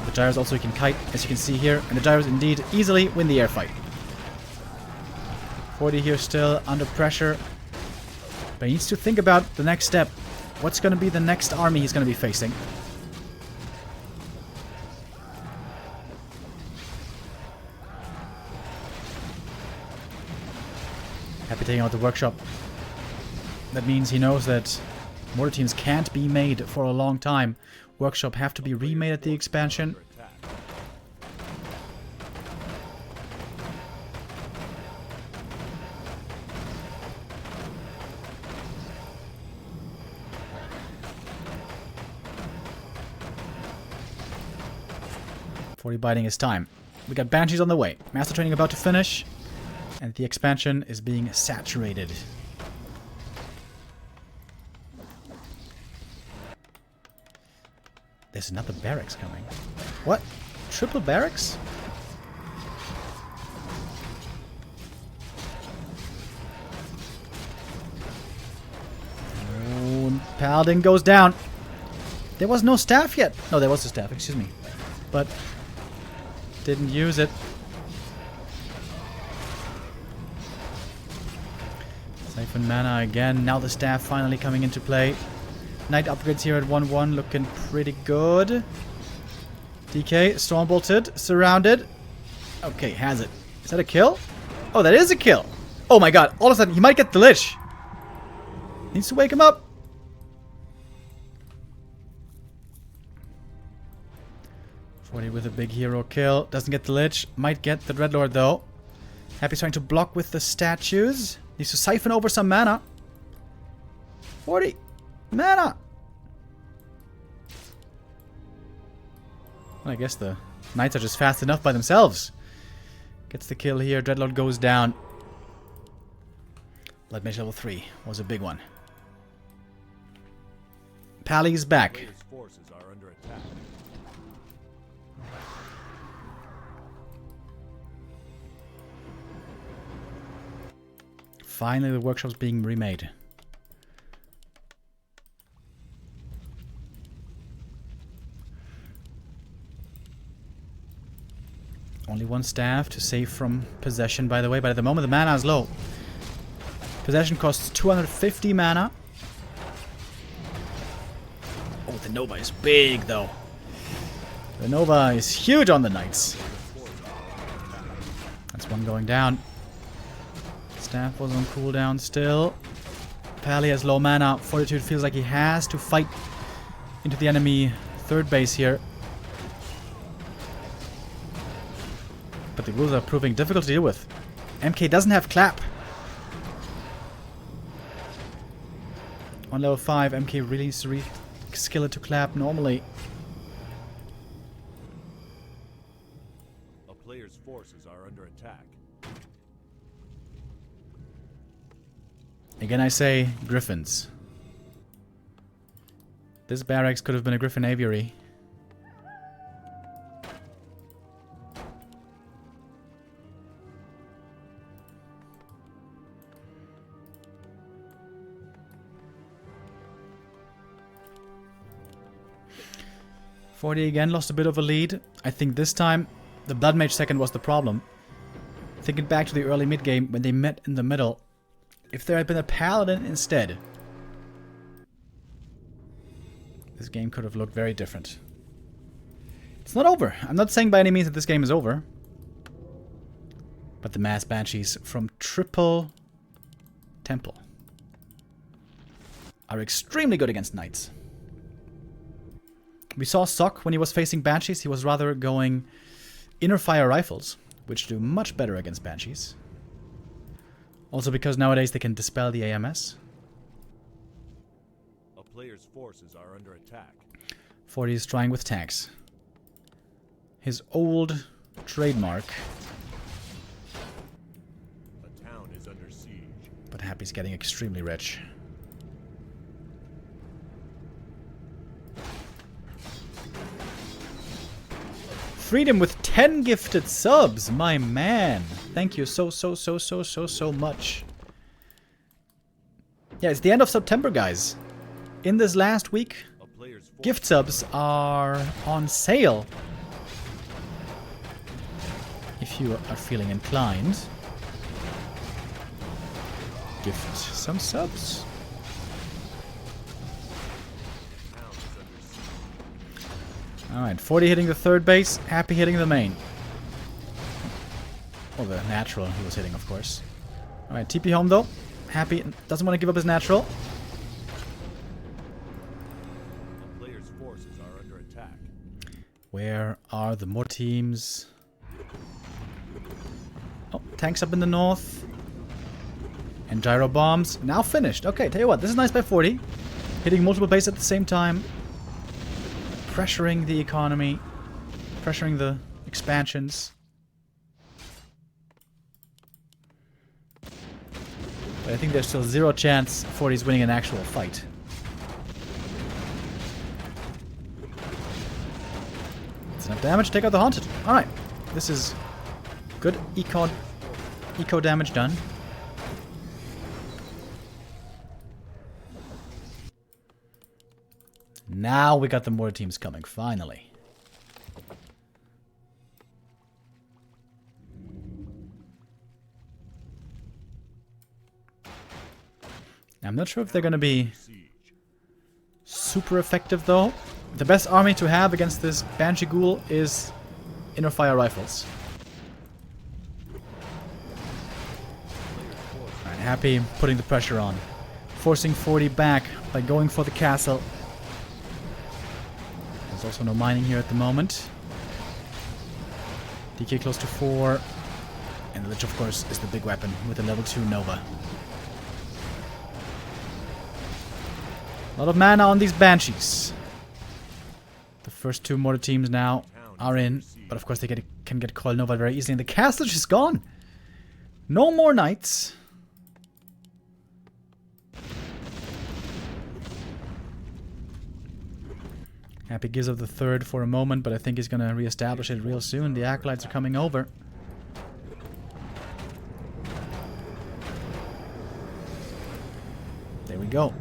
The gyros also can kite, as you can see here, and the gyros indeed easily win the air fight. 40 here still under pressure. But he needs to think about the next step. What's going to be the next army he's going to be facing? Happy taking out the workshop. That means he knows that mortar teams can't be made for a long time. Workshop have to be remade at the expansion. 40 biding his time. We got Banshees on the way. Master Training about to finish. And the expansion is being saturated. There's another barracks coming. What? Triple barracks? Oh, Paladin goes down. There was no staff yet. No, there was a staff, excuse me. But didn't use it. Siphon mana again. Now the staff finally coming into play. Knight upgrades here at 1-1, looking pretty good. DK, storm bolted, surrounded. Okay, has it. Is that a kill? Oh, that is a kill. Oh my god, all of a sudden he might get the Lich. Needs to wake him up. With a big hero kill. Doesn't get the Lich. Might get the Dreadlord though. Happy's trying to block with the statues. Needs to siphon over some mana. 40 mana. Well, I guess the Knights are just fast enough by themselves. Gets the kill here. Dreadlord goes down. Blood Mage level 3 was a big one. Pally's back. Players' forces are under attack. Finally, the workshop's being remade. Only one staff to save from possession, by the way. But at the moment, the mana is low. Possession costs 250 mana. Oh, the Nova is big, though. The Nova is huge on the Knights. That's one going down. Staff was on cooldown still. Pally has low mana. Fortitude feels like he has to fight into the enemy third base here. But the rules are proving difficult to deal with. MK doesn't have clap. On level 5, MK really needs to re-skill it to clap normally. A player's forces are under attack. Again, I say Griffins. This barracks could have been a Griffin Aviary. .40 again lost a bit of a lead. I think this time the Blood Mage second was the problem. Thinking back to the early mid game when they met in the middle. If there had been a Paladin instead, this game could have looked very different. It's not over. I'm not saying by any means that this game is over. But the Mass Banshees from Triple Temple are extremely good against Knights. We saw Sok when he was facing Banshees. He was rather going inner fire rifles, which do much better against Banshees. Also because nowadays they can dispel the AMS. A player's forces are under attack. 40 is trying with tanks. His old trademark. A town is under siege. But Happy's getting extremely rich. Freedom with 10 gifted subs, my man. Thank you so much. Yeah, it's the end of September, guys. In this last week, gift subs are on sale. If you are feeling inclined, gift some subs. Alright, 40 hitting the third base, Happy hitting the main. Well, the natural he was hitting, of course. Alright, TP home though. Happy doesn't want to give up his natural. The player's forces are under attack. Where are the more teams? Oh, tanks up in the north. And gyro bombs now finished. Okay, tell you what, this is nice by 40. Hitting multiple bases at the same time. Pressuring the economy. Pressuring the expansions. But I think there's still 0 chance Forty's winning an actual fight. That's enough damage to take out the Haunted. Alright. This is good eco damage done. Now we got the mortar teams coming, finally. I'm not sure if they're going to be super effective, though. The best army to have against this Banshee Ghoul is inner fire rifles. Alright, Happy putting the pressure on. Forcing 40 back by going for the castle. There's also no mining here at the moment. DK close to 4. And the Lich, of course, is the big weapon with the level 2 Nova. A lot of mana on these Banshees. The first 2 mortar teams now are in. But of course they can get Coil Nova very easily. And the castle is gone. No more knights. Happy gives up the 3rd for a moment, but I think he's going to reestablish it real soon. The Acolytes are coming over. There we go.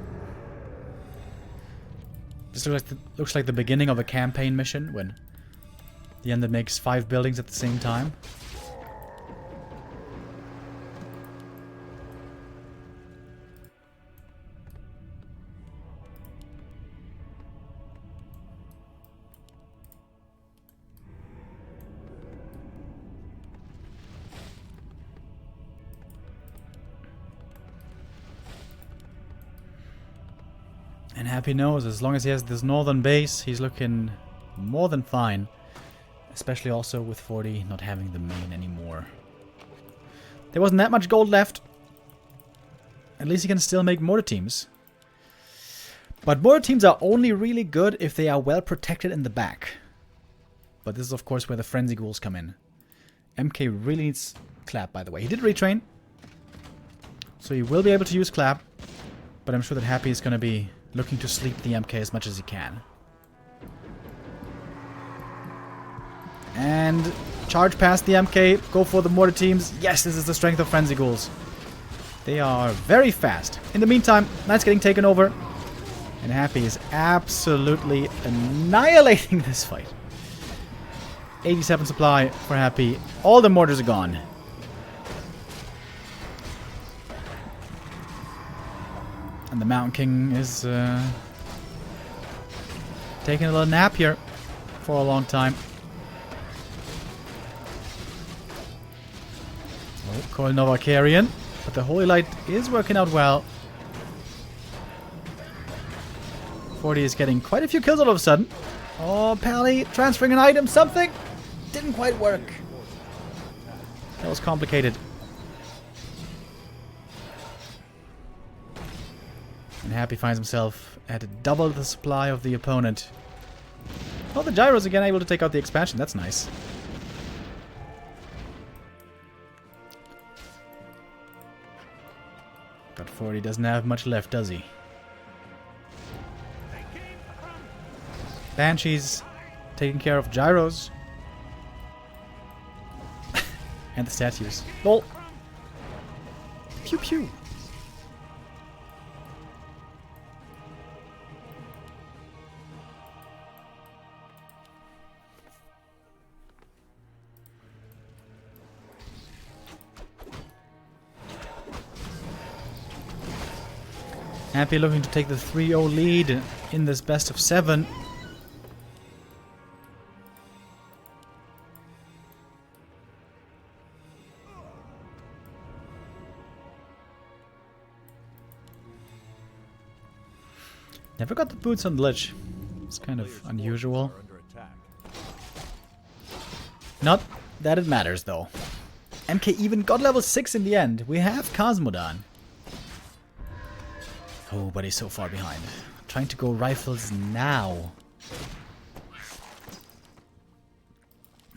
This looks like the beginning of a campaign mission when the Undead makes 5 buildings at the same time. And Happy knows as long as he has this northern base, he's looking more than fine. Especially also with 40 not having the main anymore. There wasn't that much gold left. At least he can still make mortar teams. But mortar teams are only really good if they are well protected in the back. But this is of course where the frenzy ghouls come in. MK really needs clap, by the way. He did retrain. So he will be able to use clap. But I'm sure that Happy is going to be looking to sleep the MK as much as he can. And charge past the MK, go for the mortar teams. Yes, this is the strength of Frenzy Ghouls. They are very fast. In the meantime, Knight's getting taken over. And Happy is absolutely annihilating this fight. 87 supply for Happy. All the mortars are gone. And the Mountain King is taking a little nap here for a long time. Oh, Coil Nova Carrion. But the Holy Light is working out well. 40 is getting quite a few kills all of a sudden. Oh, Pally transferring an item, something. Didn't quite work. That was complicated. And Happy finds himself at double the supply of the opponent. Oh, the Gyro's again able to take out the expansion. That's nice. But 40 doesn't have much left, does he? Banshees taking care of Gyros. And the statues. Lol. Pew pew. Happy looking to take the 3-0 lead in this best of 7. Never got the boots on the Lich. It's kind of unusual. Not that it matters though. MK even got level 6 in the end. We have Cosmodan. Oh, but he's so far behind. Trying to go rifles now.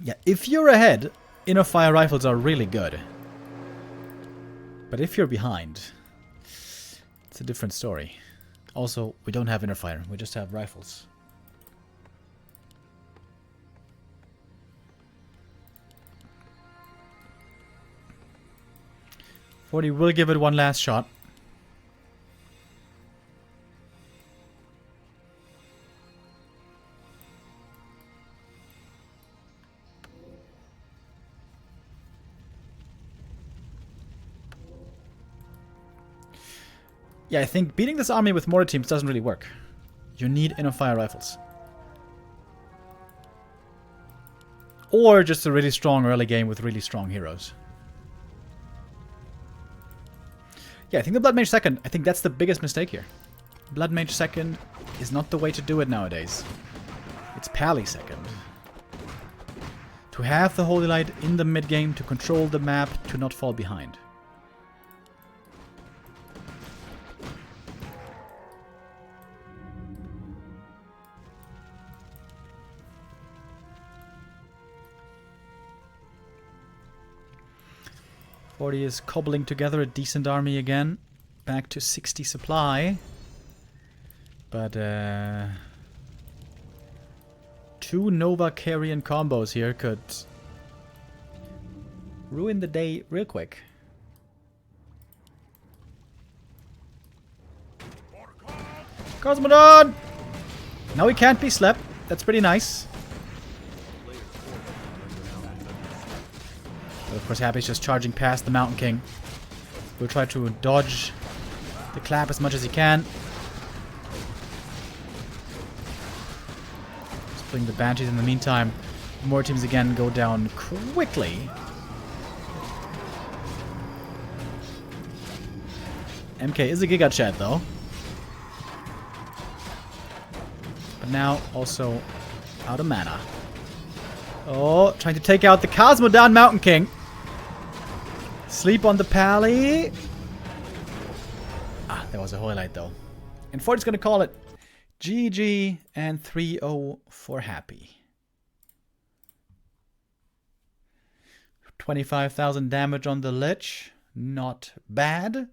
Yeah, if you're ahead, inner fire rifles are really good. But if you're behind, it's a different story. Also, we don't have inner fire, we just have rifles. Forty will give it one last shot. Yeah, I think beating this army with mortar teams doesn't really work. You need inner fire rifles. Or just a really strong early game with really strong heroes. Yeah, I think the Blood Mage second, I think that's the biggest mistake here. Blood Mage second is not the way to do it nowadays. It's Pally second. To have the Holy Light in the mid game, to control the map, to not fall behind. Forty is cobbling together a decent army again. Back to 60 supply. But, two Nova Carrion combos here could ruin the day real quick. Cosmodon! Now he can't be slept. That's pretty nice. But of course, Happy's just charging past the Mountain King. We'll try to dodge the clap as much as he can. Just putting the Banshees in the meantime. More teams again go down quickly. MK is a Giga Chat though. But now also out of mana. Oh, trying to take out the Cosmodon Mountain King. Sleep on the Pally. Ah, there was a Holy Light though. And Ford's gonna call it GG and 3-0 for Happy. 25,000 damage on the Lich. Not bad.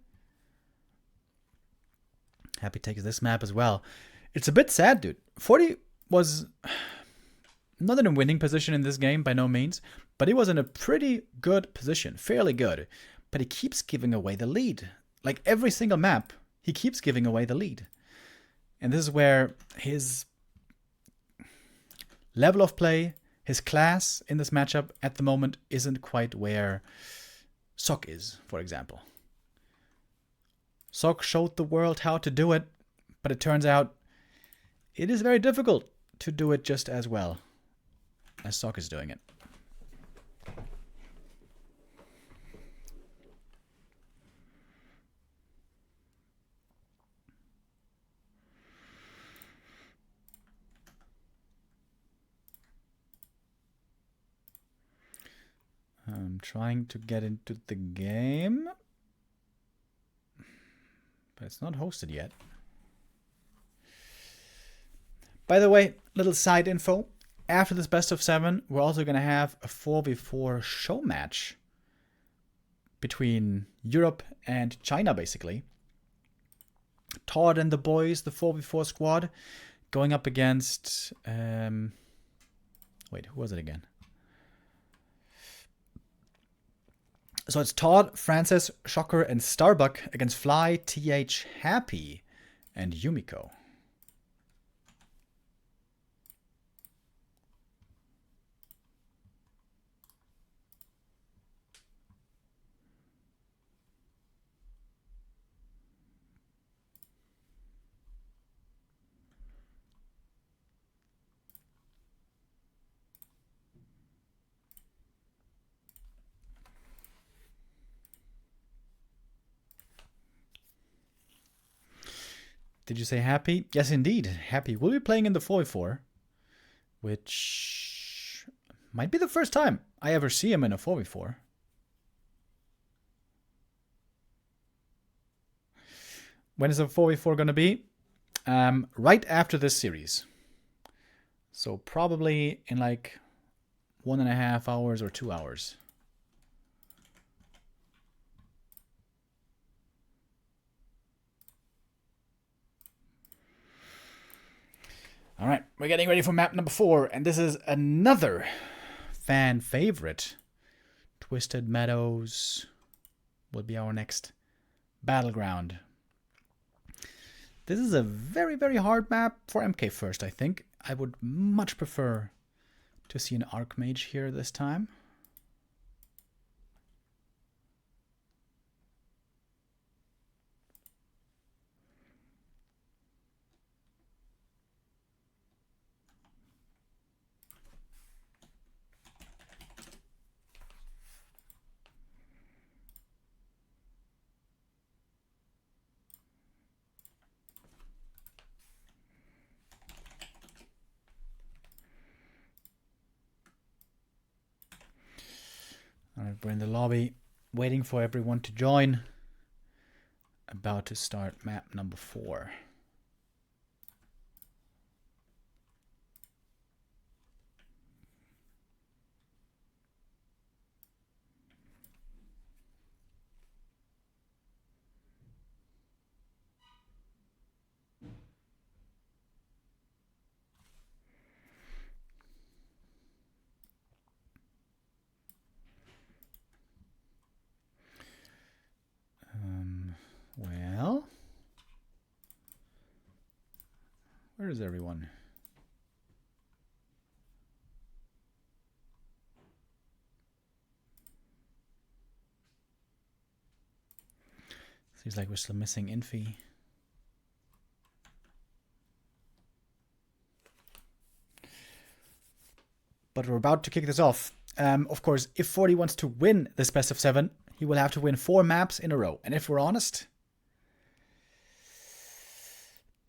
Happy takes this map as well. It's a bit sad, dude. 40 was not in a winning position in this game, by no means. But he was in a pretty good position. Fairly good. But he keeps giving away the lead. Like every single map, he keeps giving away the lead. And this is where his level of play, his class in this matchup at the moment isn't quite where Sok is, for example. Sok showed the world how to do it, but it turns out it is very difficult to do it just as well as Sok is doing it. I'm trying to get into the game, but it's not hosted yet. By the way, little side info. After this best of 7, we're also going to have a 4v4 show match between Europe and China, basically. Todd and the boys, the 4v4 squad, going up against... wait, who was it again? So it's Todd, Francis, Shocker, and Starbuck against Fly, TH, Happy, and Yumiko. Did you say Happy? Yes, indeed. Happy will be playing in the 4v4, which might be the first time I ever see him in a 4v4. When is the 4v4 going to be? Right after this series. So probably in like 1.5 hours or 2 hours. All right, we're getting ready for map number 4, and this is another fan favorite. Twisted Meadows will be our next battleground. This is a very, very hard map for MK first, I think. I would much prefer to see an Archmage here this time. Alright, we're in the lobby, waiting for everyone to join. About to start map number 4. Well, where is everyone? Seems like we're still missing Infi. But we're about to kick this off. Of course, if 40 wants to win this best of 7, he will have to win 4 maps in a row. And if we're honest,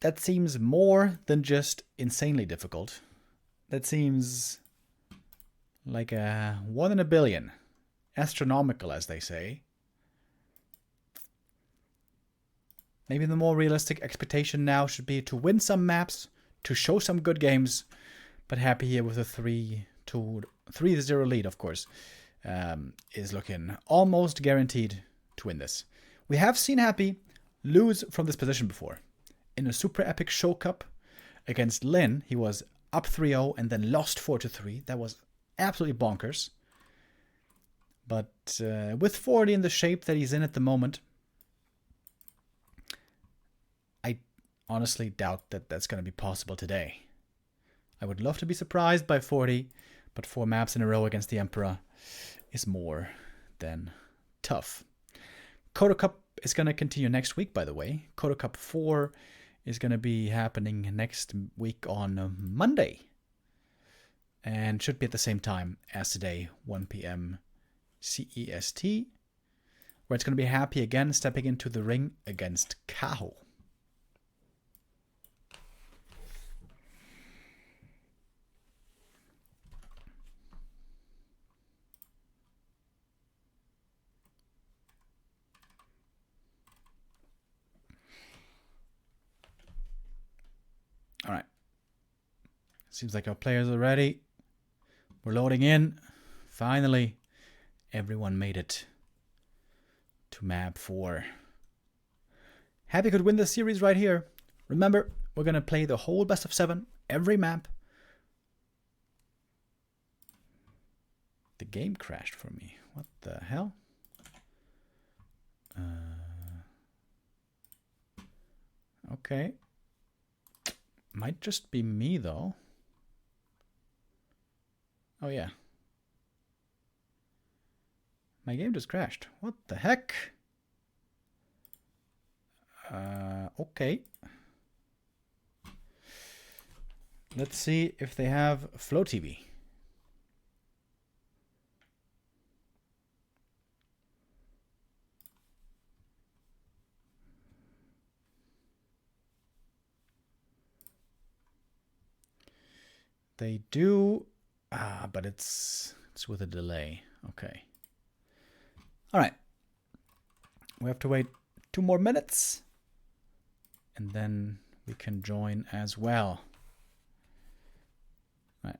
that seems more than just insanely difficult. That seems like a 1 in a billion. Astronomical, as they say. Maybe the more realistic expectation now should be to win some maps, to show some good games, but Happy here with a 3-0 lead, of course, is looking almost guaranteed to win this. We have seen Happy lose from this position before. In a super epic show cup against Lin, he was up 3-0 and then lost 4-3. That was absolutely bonkers. But with 40 in the shape that he's in at the moment, I honestly doubt that that's going to be possible today. I would love to be surprised by 40, but 4 maps in a row against the Emperor is more than tough. Kodo Cup is going to continue next week, by the way. Kodo Cup 4 is going to be happening next week on Monday. And should be at the same time as today, 1 p.m. CEST. Where it's going to be Happy again, stepping into the ring against Kaho. All right. Seems like our players are ready. We're loading in. Finally, everyone made it to map 4. Happy could win the series right here. Remember, we're going to play the whole best of 7, every map. The game crashed for me. What the hell? Okay. Might just be me, though. Oh, yeah. My game just crashed. What the heck? Okay. Let's see if they have Flow TV. They do, but it's with a delay. Okay. All right. We have to wait 2 more minutes, and then we can join as well. All right.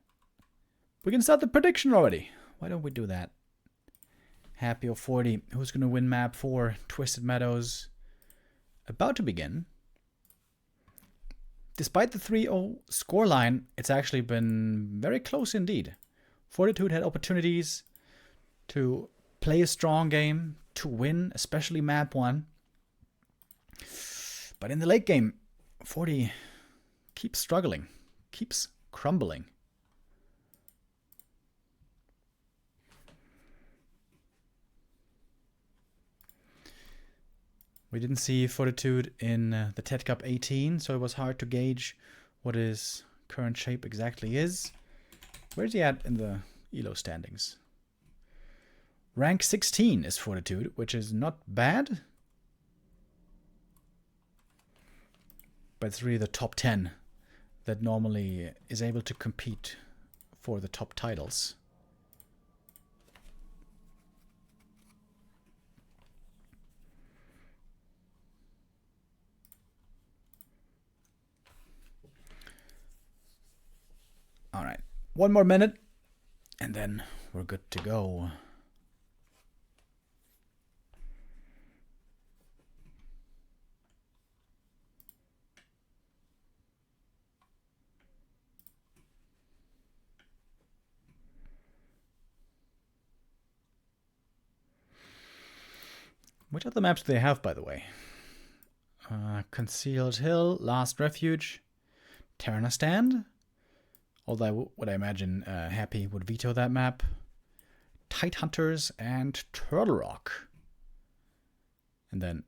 We can start the prediction already. Why don't we do that? Happy or 40. Who's going to win map 4? Twisted Meadows. About to begin. Despite the 3-0 scoreline, it's actually been very close indeed. Fortitude had opportunities to play a strong game, to win, especially map 1. But in the late game, 40 keeps struggling, keeps crumbling. We didn't see Fortitude in the TED Cup 18, so it was hard to gauge what his current shape exactly is. Where's he at in the ELO standings? Rank 16 is Fortitude, which is not bad. But it's really the top 10 that normally is able to compete for the top titles. All right, 1 more minute, and then we're good to go. Which other maps do they have, by the way? Concealed Hill, Last Refuge, Terrana Stand. Although I would imagine Happy would veto that map. Tide Hunters and Turtle Rock. And then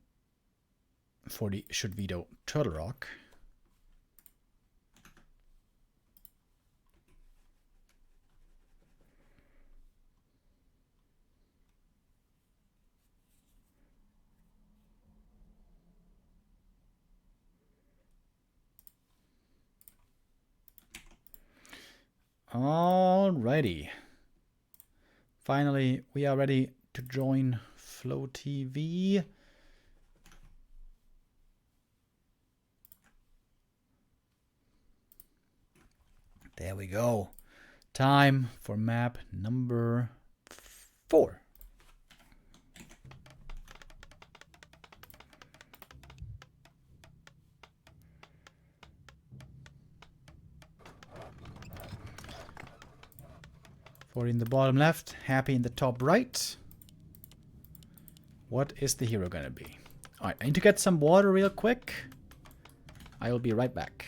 40 should veto Turtle Rock. Alrighty. Finally, we are ready to join Flow TV. There we go. Time for map number 4. In the bottom left, Happy in the top right. What is the hero gonna be? Alright, I need to get some water real quick. I will be right back.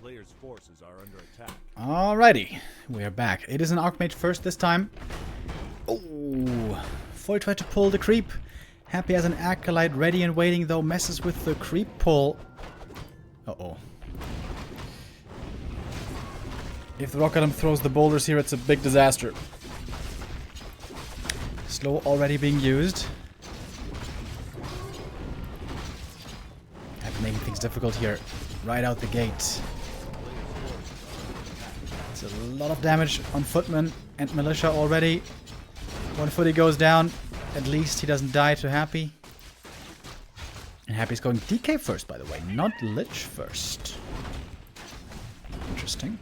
Players' forces are under attack. Alrighty, we are back. It is an Archmage first this time. Oh, Foy tried to pull the creep. Happy as an Acolyte ready and waiting, though messes with the creep pull. Uh-oh. If the Rockadam throws the boulders here, it's a big disaster. Slow already being used. Happy making things difficult here. Right out the gate. It's a lot of damage on Footman and Militia already. One footy goes down. At least he doesn't die to Happy. And Happy's going DK first, by the way, not Lich first. Interesting.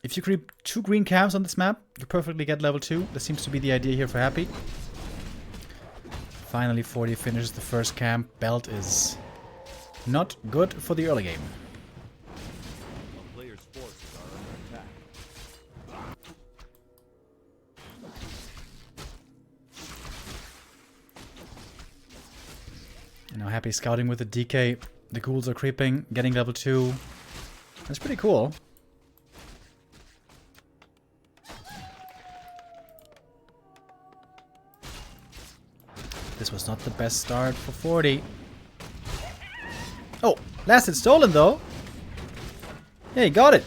If If you creep 2 green camps on this map, you perfectly get level 2. This seems to be the idea here for Happy. Finally, 40 finishes the first camp. Belt is not good for the early game. A player's forces are under attack. And now Happy scouting with the DK. The ghouls are creeping, getting level 2. That's pretty cool. This was not the best start for 40. Oh, last hit stolen though. Yeah, he got it.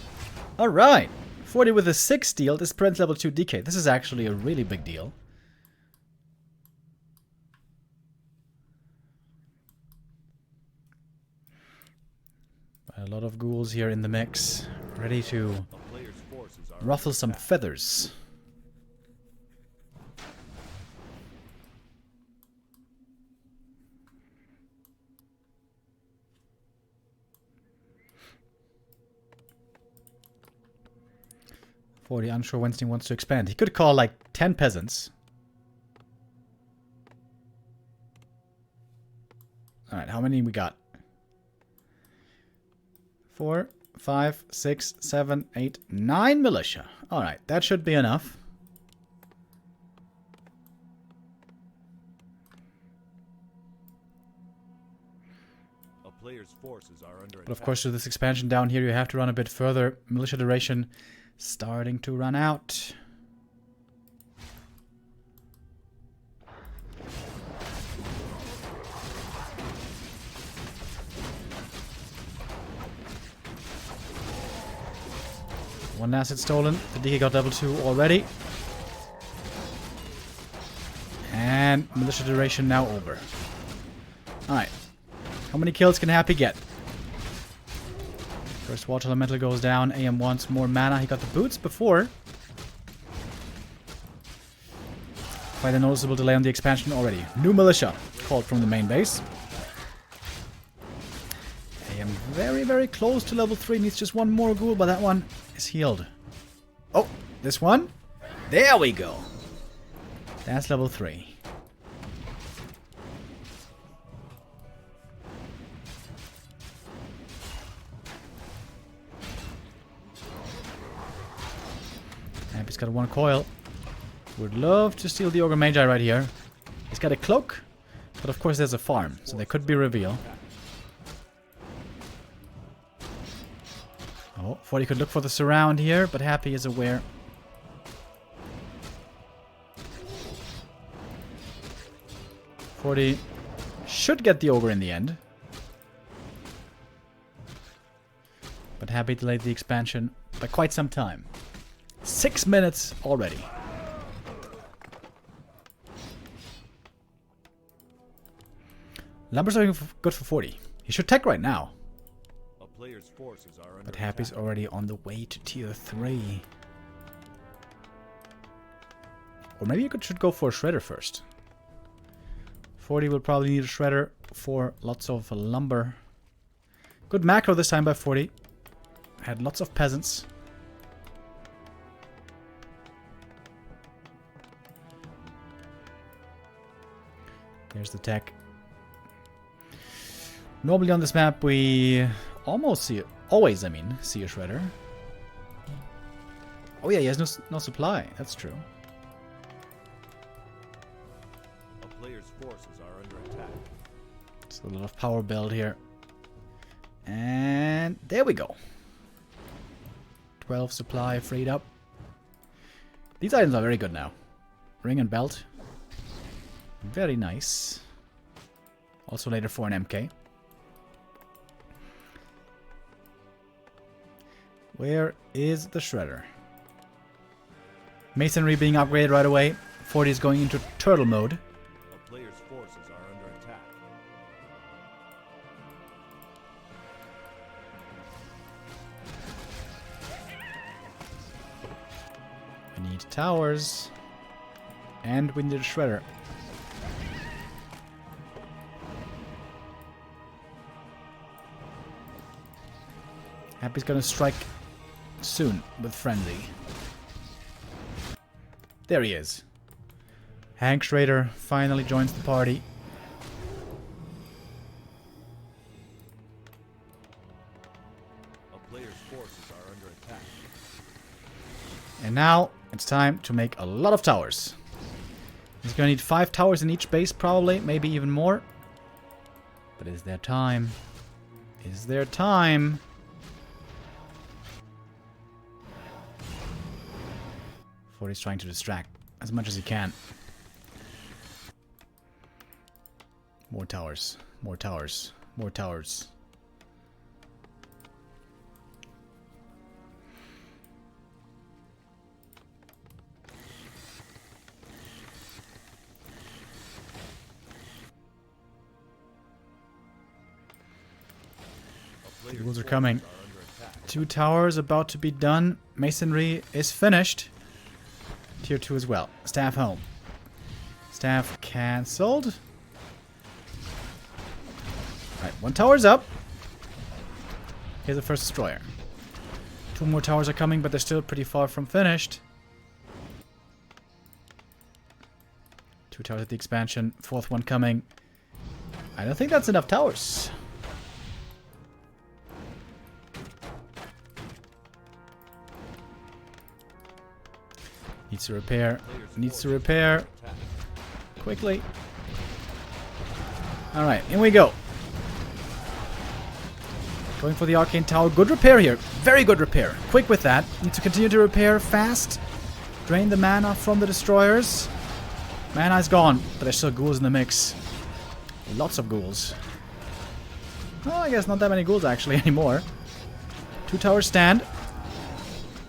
Alright. 40 with a 6 steal. This prevents level 2 DK. This is actually a really big deal. A lot of ghouls here in the mix. Ready to ruffle some feathers. For the unsure Wednesday wants to expand. He could call like 10 peasants. Alright, how many we got? 4, 5, 6, 7, 8, 9 militia. Alright, that should be enough. A player's forces are under But of course, with this expansion down here, you have to run a bit further. Militia duration starting to run out. One asset stolen. The DK got level 2 already. And militia duration now over. Alright. How many kills can Happy get? First water elemental goes down. AM wants more mana. He got the boots before. Quite a noticeable delay on the expansion already. New militia called from the main base. AM very, very close to level 3. Needs just one more ghoul, but that one is healed. Oh, this one? There we go. That's level 3. He's got one coil. Would love to steal the Ogre Magi right here. He's got a cloak, but of course there's a farm, so they could be reveal. Oh, 40 could look for the surround here, but Happy is aware. .40 should get the Ogre in the end. But Happy delayed the expansion by quite some time. 6 minutes already. Numbers are good for 40. He should tech right now. A player's forces are under But Happy's attack. already on the way to tier 3. Or maybe you should go for a shredder first. 40 will probably need a shredder for lots of lumber. Good macro this time by 40. Had lots of peasants. There's the tech. Normally on this map we almost see it. Always, I mean, see a shredder. Oh yeah, he has no supply. That's true. A player's forces are under attack. It's a lot of power build here. And there we go. 12 supply freed up. These items are very good now. Ring and belt. Very nice. Also later for an MK. Where is the shredder? Masonry being upgraded right away. 40 is going into turtle mode. A player's forces are under attack. We need towers. And we need a shredder. Happy's gonna strike soon with Frenzy. There he is. Hank Schrader finally joins the party. A player's forces are under attack. And now it's time to make a lot of towers. He's gonna need 5 towers in each base probably, maybe even more. But is there time? Is there time? Forty's trying to distract as much as he can. More towers. More towers. More towers. The ghouls are coming. 2 towers about to be done. Masonry is finished. Tier 2 as well. Staff home. Staff cancelled. Alright, 1 tower's up. Here's the first destroyer. 2 more towers are coming, but they're still pretty far from finished. 2 towers at the expansion. 4th one coming. I don't think that's enough towers. Needs to repair. Needs to repair. Quickly. Alright, in we go. Going for the Arcane Tower. Good repair here. Very good repair. Quick with that. Need to continue to repair fast. Drain the mana from the destroyers. Mana is gone, but there's still ghouls in the mix. Lots of ghouls. Well, I guess not that many ghouls actually anymore. 2 towers stand.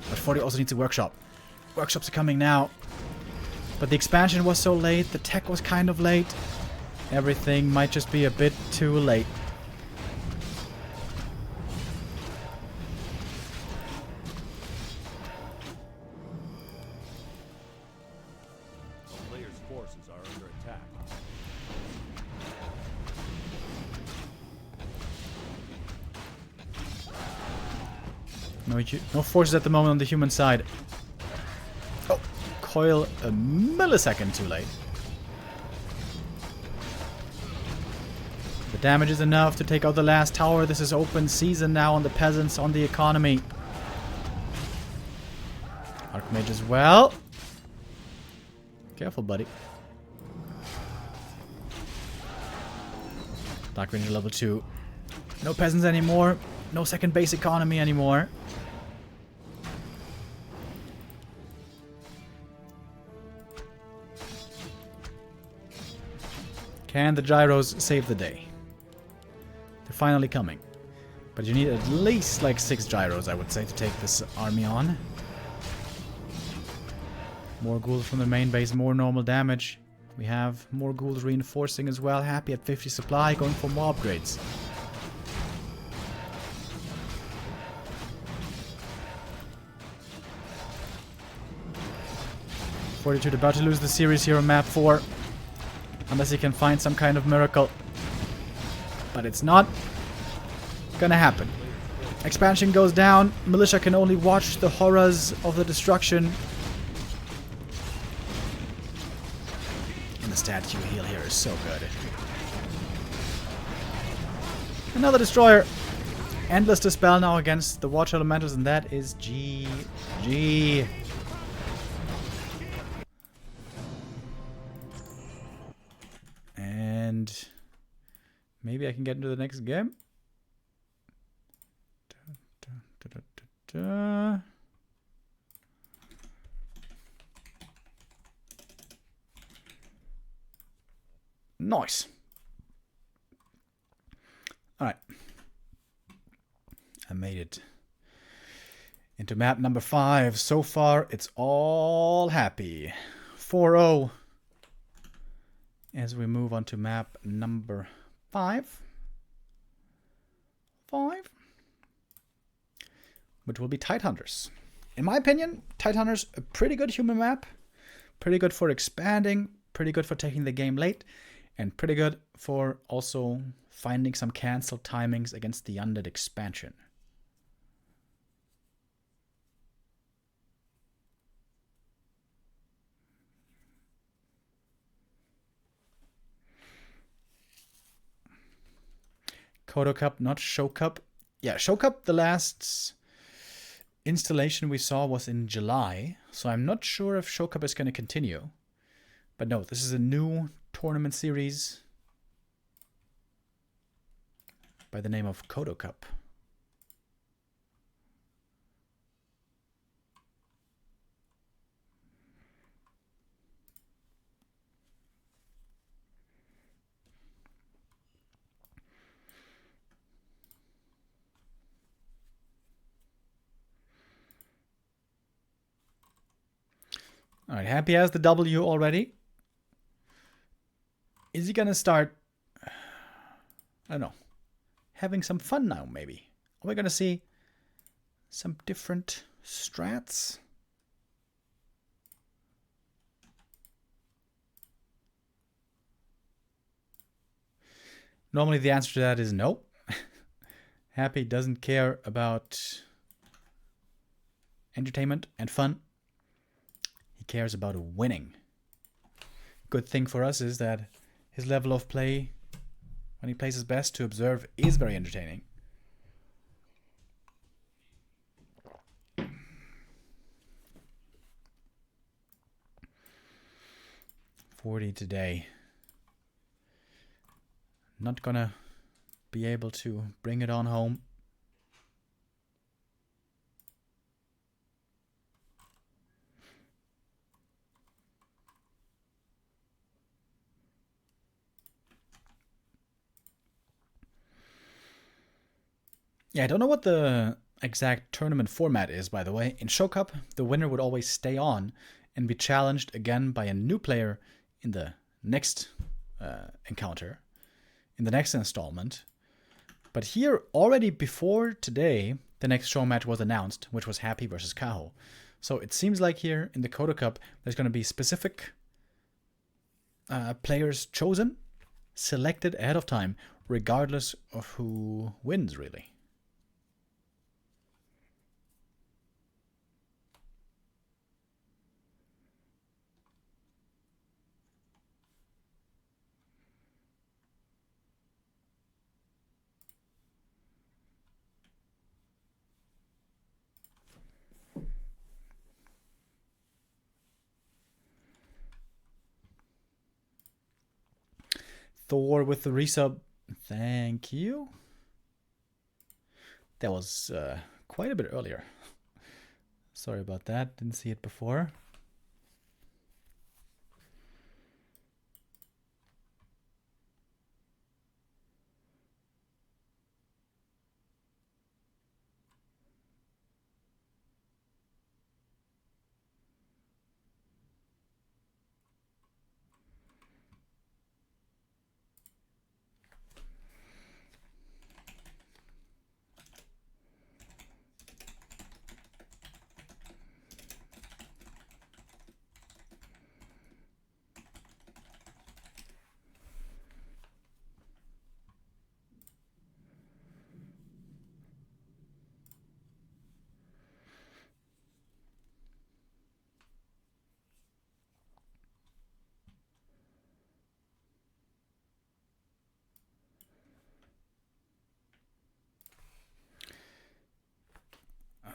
But 40 also needs a workshop. Workshops are coming now. But the expansion was so late. The tech was kind of late. Everything might just be a bit too late. A player's forces are under attack. No forces at the moment on the human side. Oh, coil a millisecond too late. The damage is enough to take out the last tower. This is open season now on the peasants, on the economy. Archmage as well. Careful, buddy. Dark Ranger level 2. No peasants anymore. No second base economy anymore. Can the gyros save the day? They're finally coming. But you need at least like 6 gyros, I would say, to take this army on. More ghouls from the main base, more normal damage. We have more ghouls reinforcing as well. Happy at 50 supply, going for more upgrades. Fortitude about to lose the series here on map 4. Unless he can find some kind of miracle. But it's not gonna happen. Expansion goes down. Militia can only watch the horrors of the destruction. And the statue heal here is so good. Another destroyer. Endless dispel now against the water elementals, and that is GG. And maybe I can get into the next game. Nice. Alright. I made it into map number 5. So far, it's all happy. 4-0. As we move on to map number 5. Which will be Tidehunters. In my opinion, Tidehunters a pretty good human map. Pretty good for expanding. Pretty good for taking the game late. And pretty good for also finding some cancel timings against the undead expansion. Kodo Cup, not Show Cup. Yeah, Show Cup, the last installation we saw was in July, so I'm not sure if Show Cup is going to continue. But no, this is a new tournament series by the name of Kodo Cup. All right, Happy has the W already. Is he gonna start, I don't know, having some fun now, maybe? Are we gonna see some different strats? Normally the answer to that is no. Happy doesn't care about entertainment and fun. He cares about winning. Good thing for us is that his level of play, when he plays his best to observe, is very entertaining. $40 today. Not gonna be able to bring it on home. Yeah, I don't know what the exact tournament format is, by the way. In Show Cup, the winner would always stay on and be challenged again by a new player in the next encounter, in the next installment. But here, already before today, the next show match was announced, which was Happy versus Kaho. So it seems like here in the Kodo Cup, there's going to be specific players chosen, selected ahead of time, regardless of who wins, really. Thor with the resub. Thank you. That was quite a bit earlier. Sorry about that. Didn't see it before.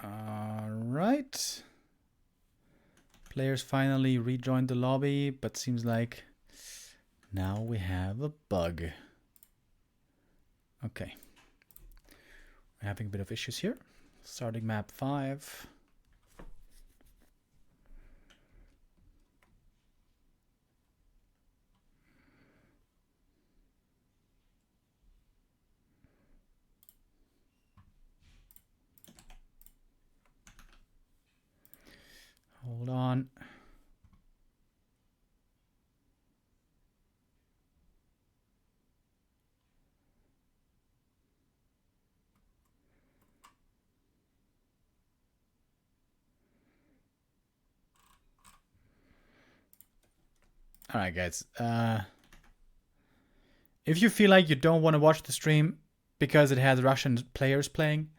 Alright. Players finally rejoined the lobby, but seems like now we have a bug. Okay. We're having a bit of issues here. Starting map 5. Hold on. All right, guys. If you feel like you don't want to watch the stream because it has Russian players playing,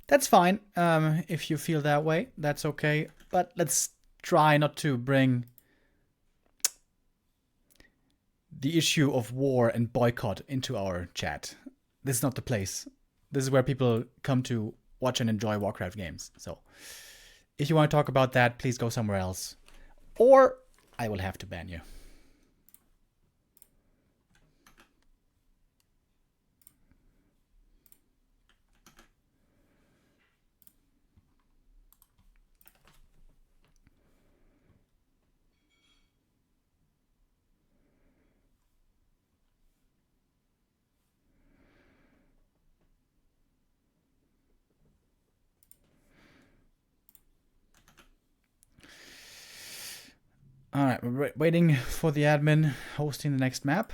that's fine. If you feel that way, that's okay. But let's try not to bring the issue of war and boycott into our chat. this is not the place. This is where people come to watch and enjoy Warcraft games. So if you want to talk about that, please go somewhere else. Or I will have to ban you. Alright, we're waiting for the admin hosting the next map.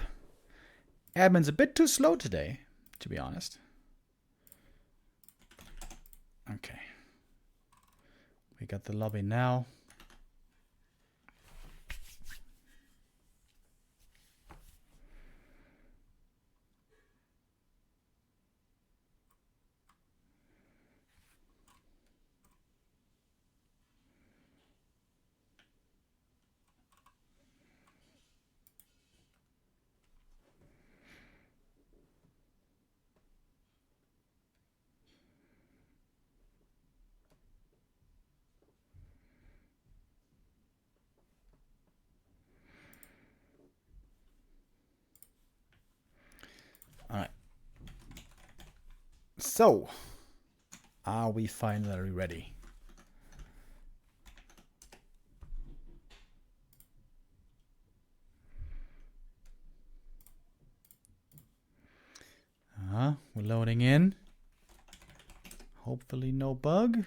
Admin's a bit too slow today, to be honest. Okay. We got the lobby now. Alright. So, are we finally ready? We're loading in. Hopefully no bug.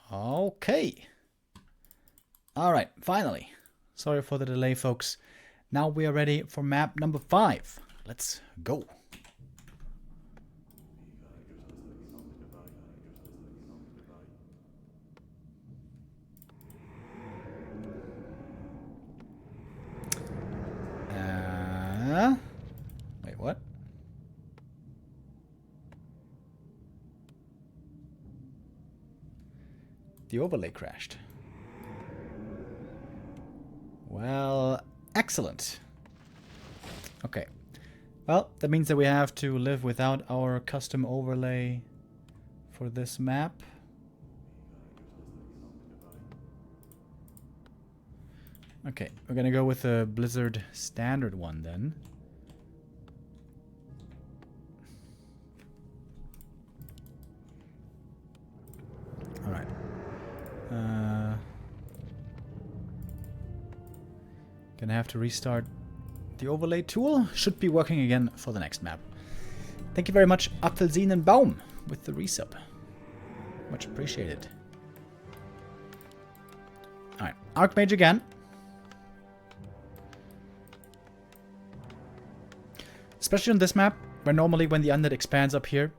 Okay. Alright, finally. Sorry for the delay, folks. Now we are ready for map number 5. Let's go. Wait, what? The overlay crashed. Well, excellent. Okay. Well, that means that we have to live without our custom overlay for this map. Okay, we're gonna go with the Blizzard standard one then. Alright. Gonna have to restart the overlay tool. Should be working again for the next map. Thank you very much, Apfelsinenbaum, with the resub. Much appreciated. Alright, Archmage again. Especially on this map, where normally when the undead expands up here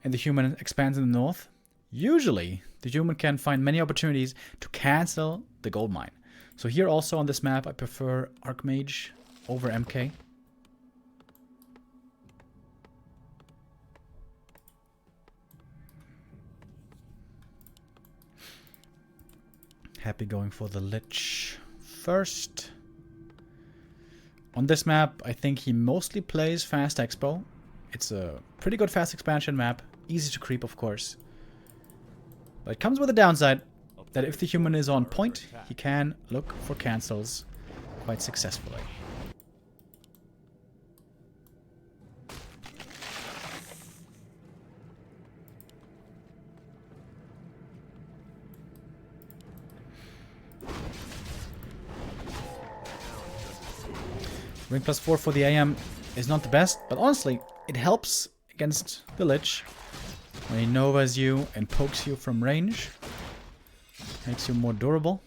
and the human expands in the north, usually the human can find many opportunities to cancel the gold mine. So here also on this map, I prefer Archmage over MK. Happy going for the Lich first. On this map, I think he mostly plays Fast Expo. It's a pretty good fast expansion map. Easy to creep, of course. But it comes with a downside, that if the human is on point, he can look for cancels quite successfully. Ring +4 for the AM is not the best, but honestly, it helps against the Lich when he novas you and pokes you from range. Makes you more durable.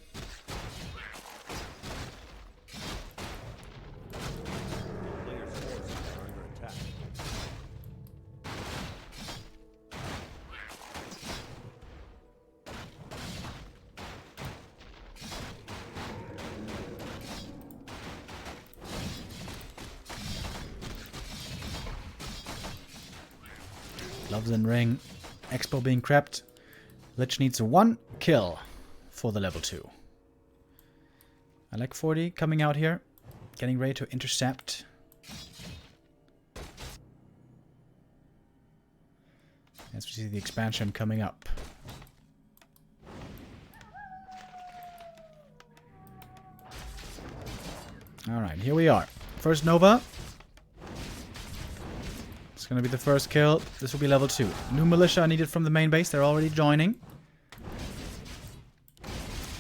Gloves and ring. Expo being crept. Lich needs 1 kill for the level 2. I like 40 coming out here. Getting ready to intercept. As we see the expansion coming up. Alright, here we are. First Nova. It's gonna be the first kill. This will be level 2. New militia needed from the main base. They're already joining.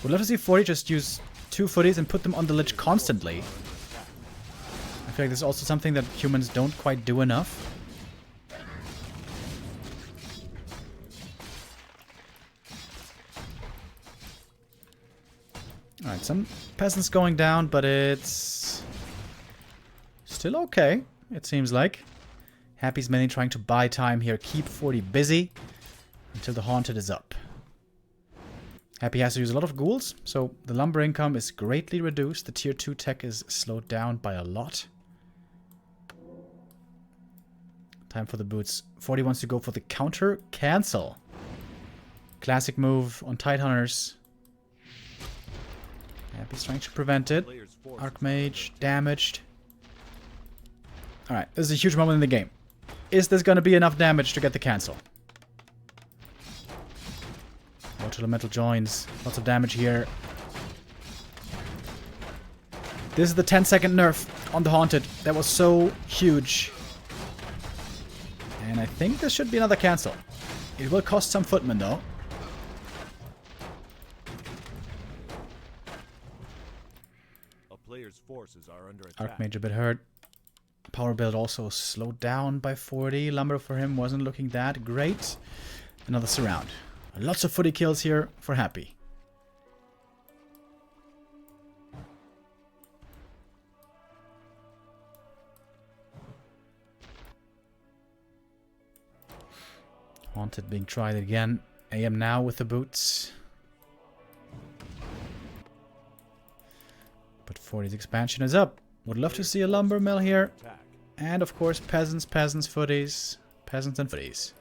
Would love to see 40 just use 2 footies and put them on the lich constantly. I feel like this is also something that humans don't quite do enough. Alright, some peasants going down, but it's still okay, it seems like. Happy's mainly trying to buy time here, keep 40 busy until the Haunted is up. Happy has to use a lot of ghouls, so the lumber income is greatly reduced. The tier 2 tech is slowed down by a lot. Time for the boots. 40 wants to go for the counter cancel. Classic move on Tide Hunters. Happy's trying to prevent it. Archmage damaged. Alright, this is a huge moment in the game. Is this going to be enough damage to get the cancel? Watch elemental joins. Lots of damage here. This is the 10-second nerf on the Haunted. That was so huge. And I think this should be another cancel. It will cost some footmen though. Player's forces are under attack. Archmage a bit hurt. Power build also slowed down by 40. Lumber for him wasn't looking that great. Another surround. Lots of footy kills here for Happy. Haunted being tried again. AM now with the boots. But 40's expansion is up. Would love to see a lumber mill here. And of course, peasants, footies. Peasants and footies.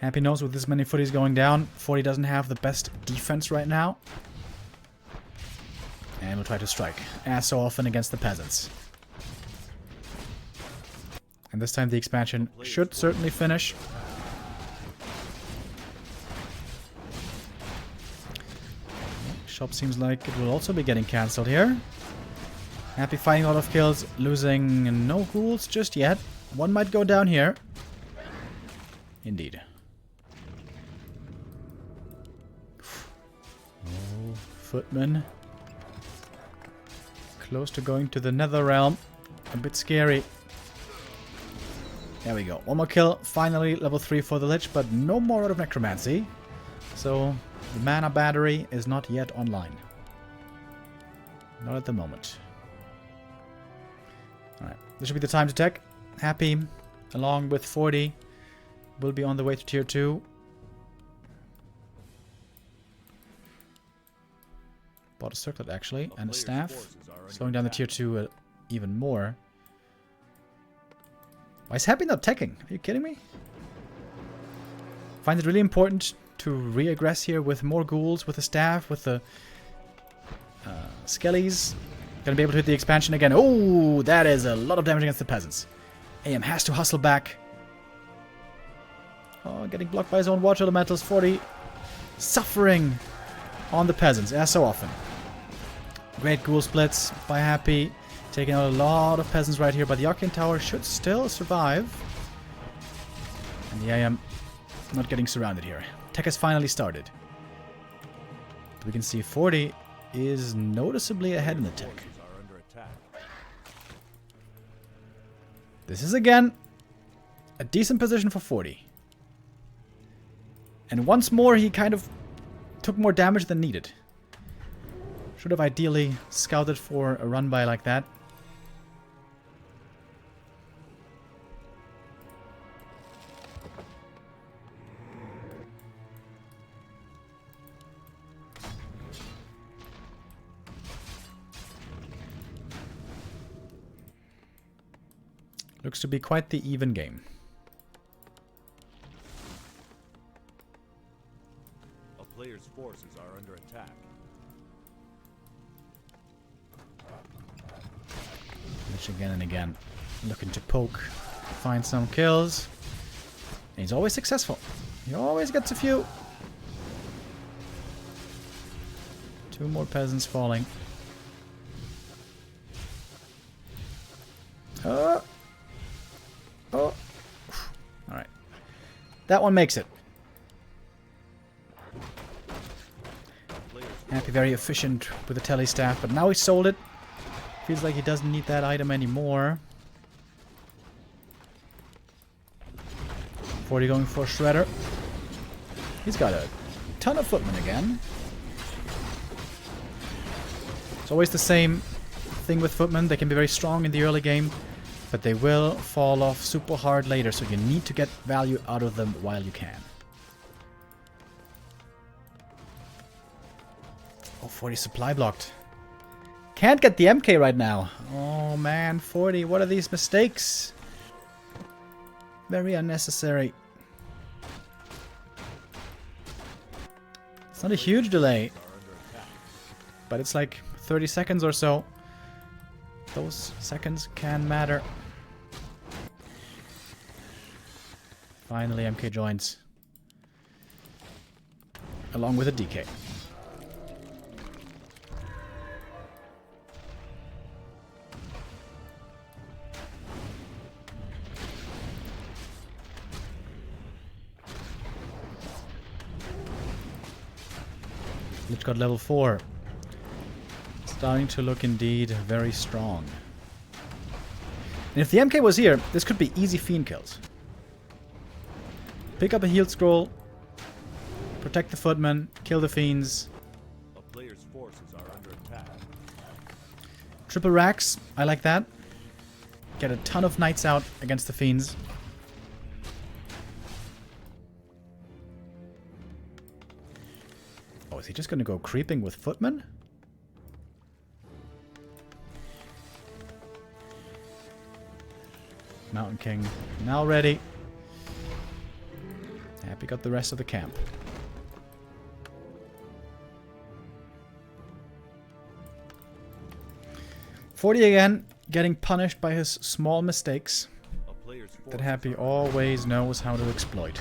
Happy knows with this many footies going down, 40 doesn't have the best defense right now. And we'll try to strike, as so often against the peasants. And this time the expansion should certainly finish. Shop seems like it will also be getting cancelled here. Happy fighting a lot of kills, losing no ghouls just yet. One might go down here. Indeed. Oh, footman. Close to going to the nether realm. A bit scary. There we go. One more kill. Finally level 3 for the Lich, but no more out of Necromancy. So the mana battery is not yet online. Not at the moment. Alright. This should be the time to tech. Happy, along with 40, will be on the way to tier 2. Bought a circlet actually, and a staff. Slowing down the tier 2 even more. Why is Happy not teching? Are you kidding me? Find it really important to re-aggress here with more ghouls, with the staff, with the skellies. Gonna be able to hit the expansion again. Oh, that is a lot of damage against the peasants. AM has to hustle back. Oh, getting blocked by his own water elementals. 40 suffering on the peasants, as so often. Great ghoul splits by Happy. Taking out a lot of peasants right here, but the Arcane Tower should still survive. And the AM not getting surrounded here. Tech has finally started. We can see 40 is noticeably ahead in the tech. This is again a decent position for 40. And once more he kind of took more damage than needed. Should have ideally scouted for a run by like that. Looks to be quite the even game. A player's forces are under attack. Which again and again. Looking to poke. Find some kills. And he's always successful. He always gets a few. 2 more peasants falling. Oh. Alright. That one makes it. Happy, very efficient with the tele staff, but now he sold it. Feels like he doesn't need that item anymore. 40 going for Shredder. He's got a ton of footmen again. It's always the same thing with footmen. They can be very strong in the early game, but they will fall off super hard later, so you need to get value out of them while you can. Oh, 40 supply blocked. Can't get the MK right now. Oh man, 40, what are these mistakes? Very unnecessary. It's not a huge delay, but it's like 30 seconds or so. Those seconds can matter. Finally, MK joins. Along with a DK. Lich got level 4. Starting to look indeed very strong. And if the MK was here, this could be easy fiend kills. Pick up a healed scroll, protect the footmen, kill the fiends. A player's forces are under attack. Triple racks, I like that. Get a ton of knights out against the fiends. Oh, is he just going to go creeping with footmen? Mountain King now ready. Happy got the rest of the camp. .40 again, getting punished by his small mistakes that Happy always knows how to exploit.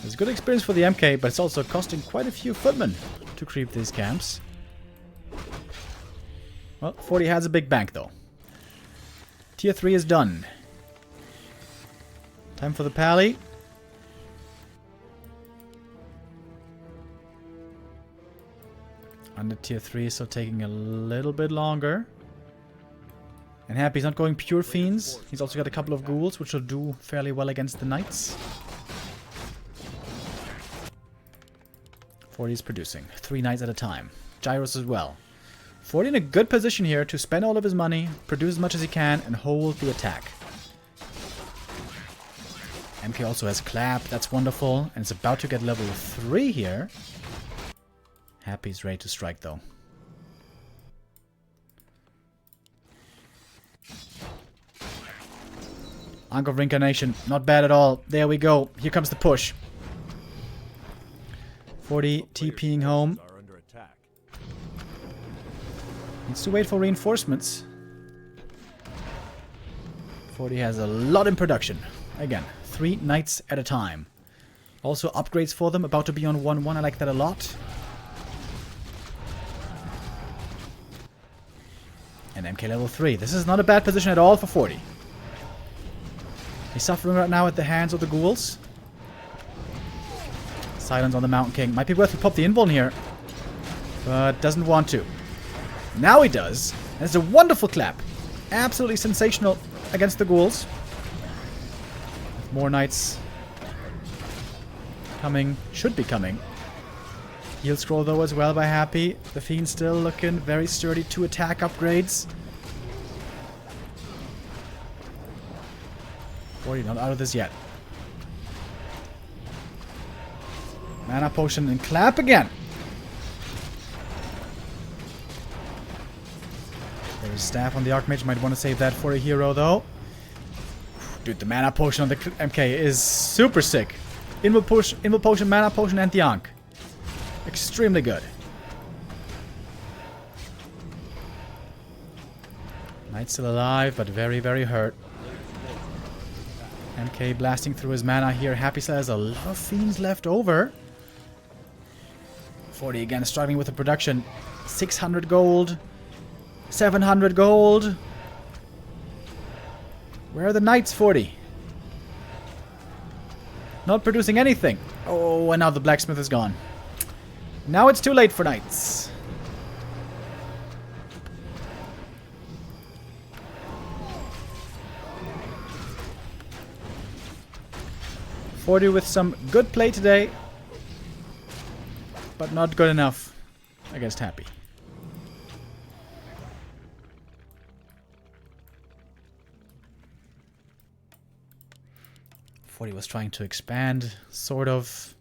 It's good experience for the MK, but it's also costing quite a few footmen to creep these camps. Well, 40 has a big bank though. Tier 3 is done. Time for the pally. Under tier 3, so taking a little bit longer. And Happy's not going pure fiends. He's also got a couple of ghouls, which will do fairly well against the knights. 40 is producing. 3 knights at a time. Gyros as well. 40 in a good position here to spend all of his money, produce as much as he can, and hold the attack. MK also has Clap. That's wonderful. And it's about to get level 3 here. Happy's ready to strike though. Ankh of Reincarnation. Not bad at all. There we go. Here comes the push. 40 TPing home. Needs to wait for reinforcements. 40 has a lot in production. Again, 3 knights at a time. Also upgrades for them. About to be on 1-1. I like that a lot. And MK level 3. This is not a bad position at all for 40. He's suffering right now at the hands of the ghouls. Silence on the Mountain King. Might be worth to pop the invuln here. But doesn't want to. Now he does. And it's a wonderful clap. Absolutely sensational against the ghouls. More knights coming. Should be coming. Heal scroll though as well by Happy. The Fiend still looking very sturdy. 2 attack upgrades. 40 not out of this yet. Mana potion and clap again. There's staff on the Archmage. Might want to save that for a hero though. Dude, the mana potion on the MK is super sick. Invul potion, mana potion, and the Ankh. Extremely good. Knight's still alive, but very, very hurt. MK blasting through his mana here. Happy still has a lot of Fiends left over. 40 again, struggling with the production. 600 gold. 700 gold. Where are the Knights, 40? Not producing anything. Oh, and now the blacksmith is gone. Now it's too late for Knights. .40 with some good play today, but not good enough against Happy. .40 was trying to expand, sort of.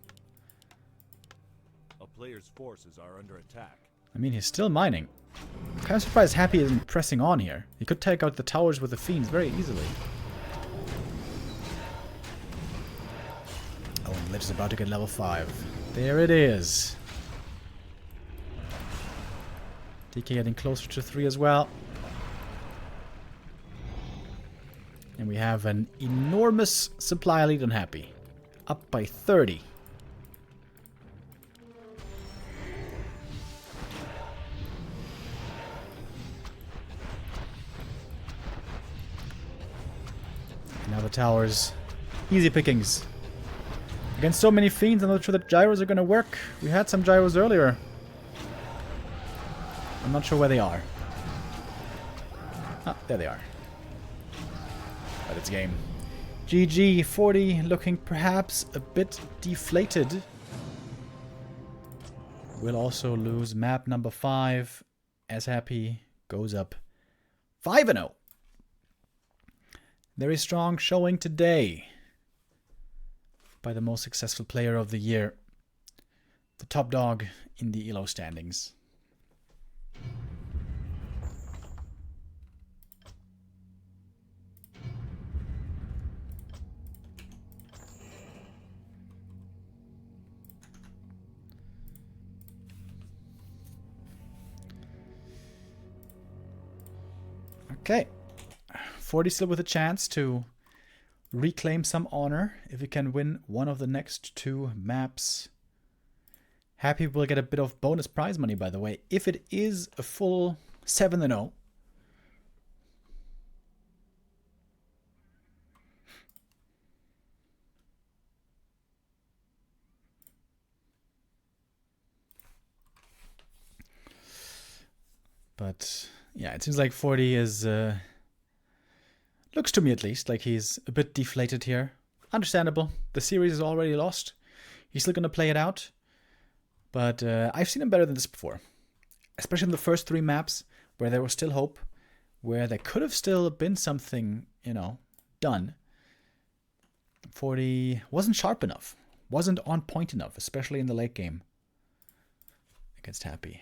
A player's forces are under attack. I mean, he's still mining. I'm kind of surprised Happy isn't pressing on here. He could take out the towers with the Fiends very easily. Oh, and Lich is about to get level 5. There it is. DK getting closer to 3 as well. And we have an enormous supply lead on Happy. Up by 30. Now the towers. Easy pickings. Against so many Fiends, I'm not sure that gyros are going to work. We had some gyros earlier. I'm not sure where they are. Ah, there they are. But it's game. GG, 40 looking perhaps a bit deflated. We'll also lose map number 5 as Happy goes up 5-0. Very strong showing today by the most successful player of the year. The top dog in the ELO standings. Okay, 40 still with a chance to reclaim some honor if he can win one of the next 2 maps. Happy will get a bit of bonus prize money, by the way, if it is a full 7-0. But yeah, it seems like 40 is, looks to me at least, like he's a bit deflated here. Understandable. The series is already lost. He's still going to play it out. But I've seen him better than this before. Especially in the first 3 maps, where there was still hope. Where there could have still been something, you know, done. 40 wasn't sharp enough. Wasn't on point enough, especially in the late game. Against Happy.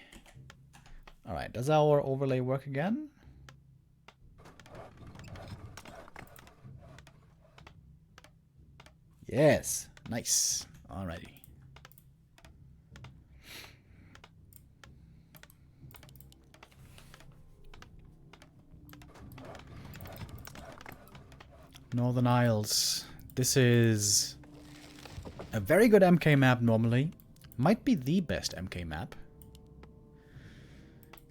Alright, does our overlay work again? Yes, nice. Alrighty. Northern Isles. This is a very good MK map normally. Might be the best MK map.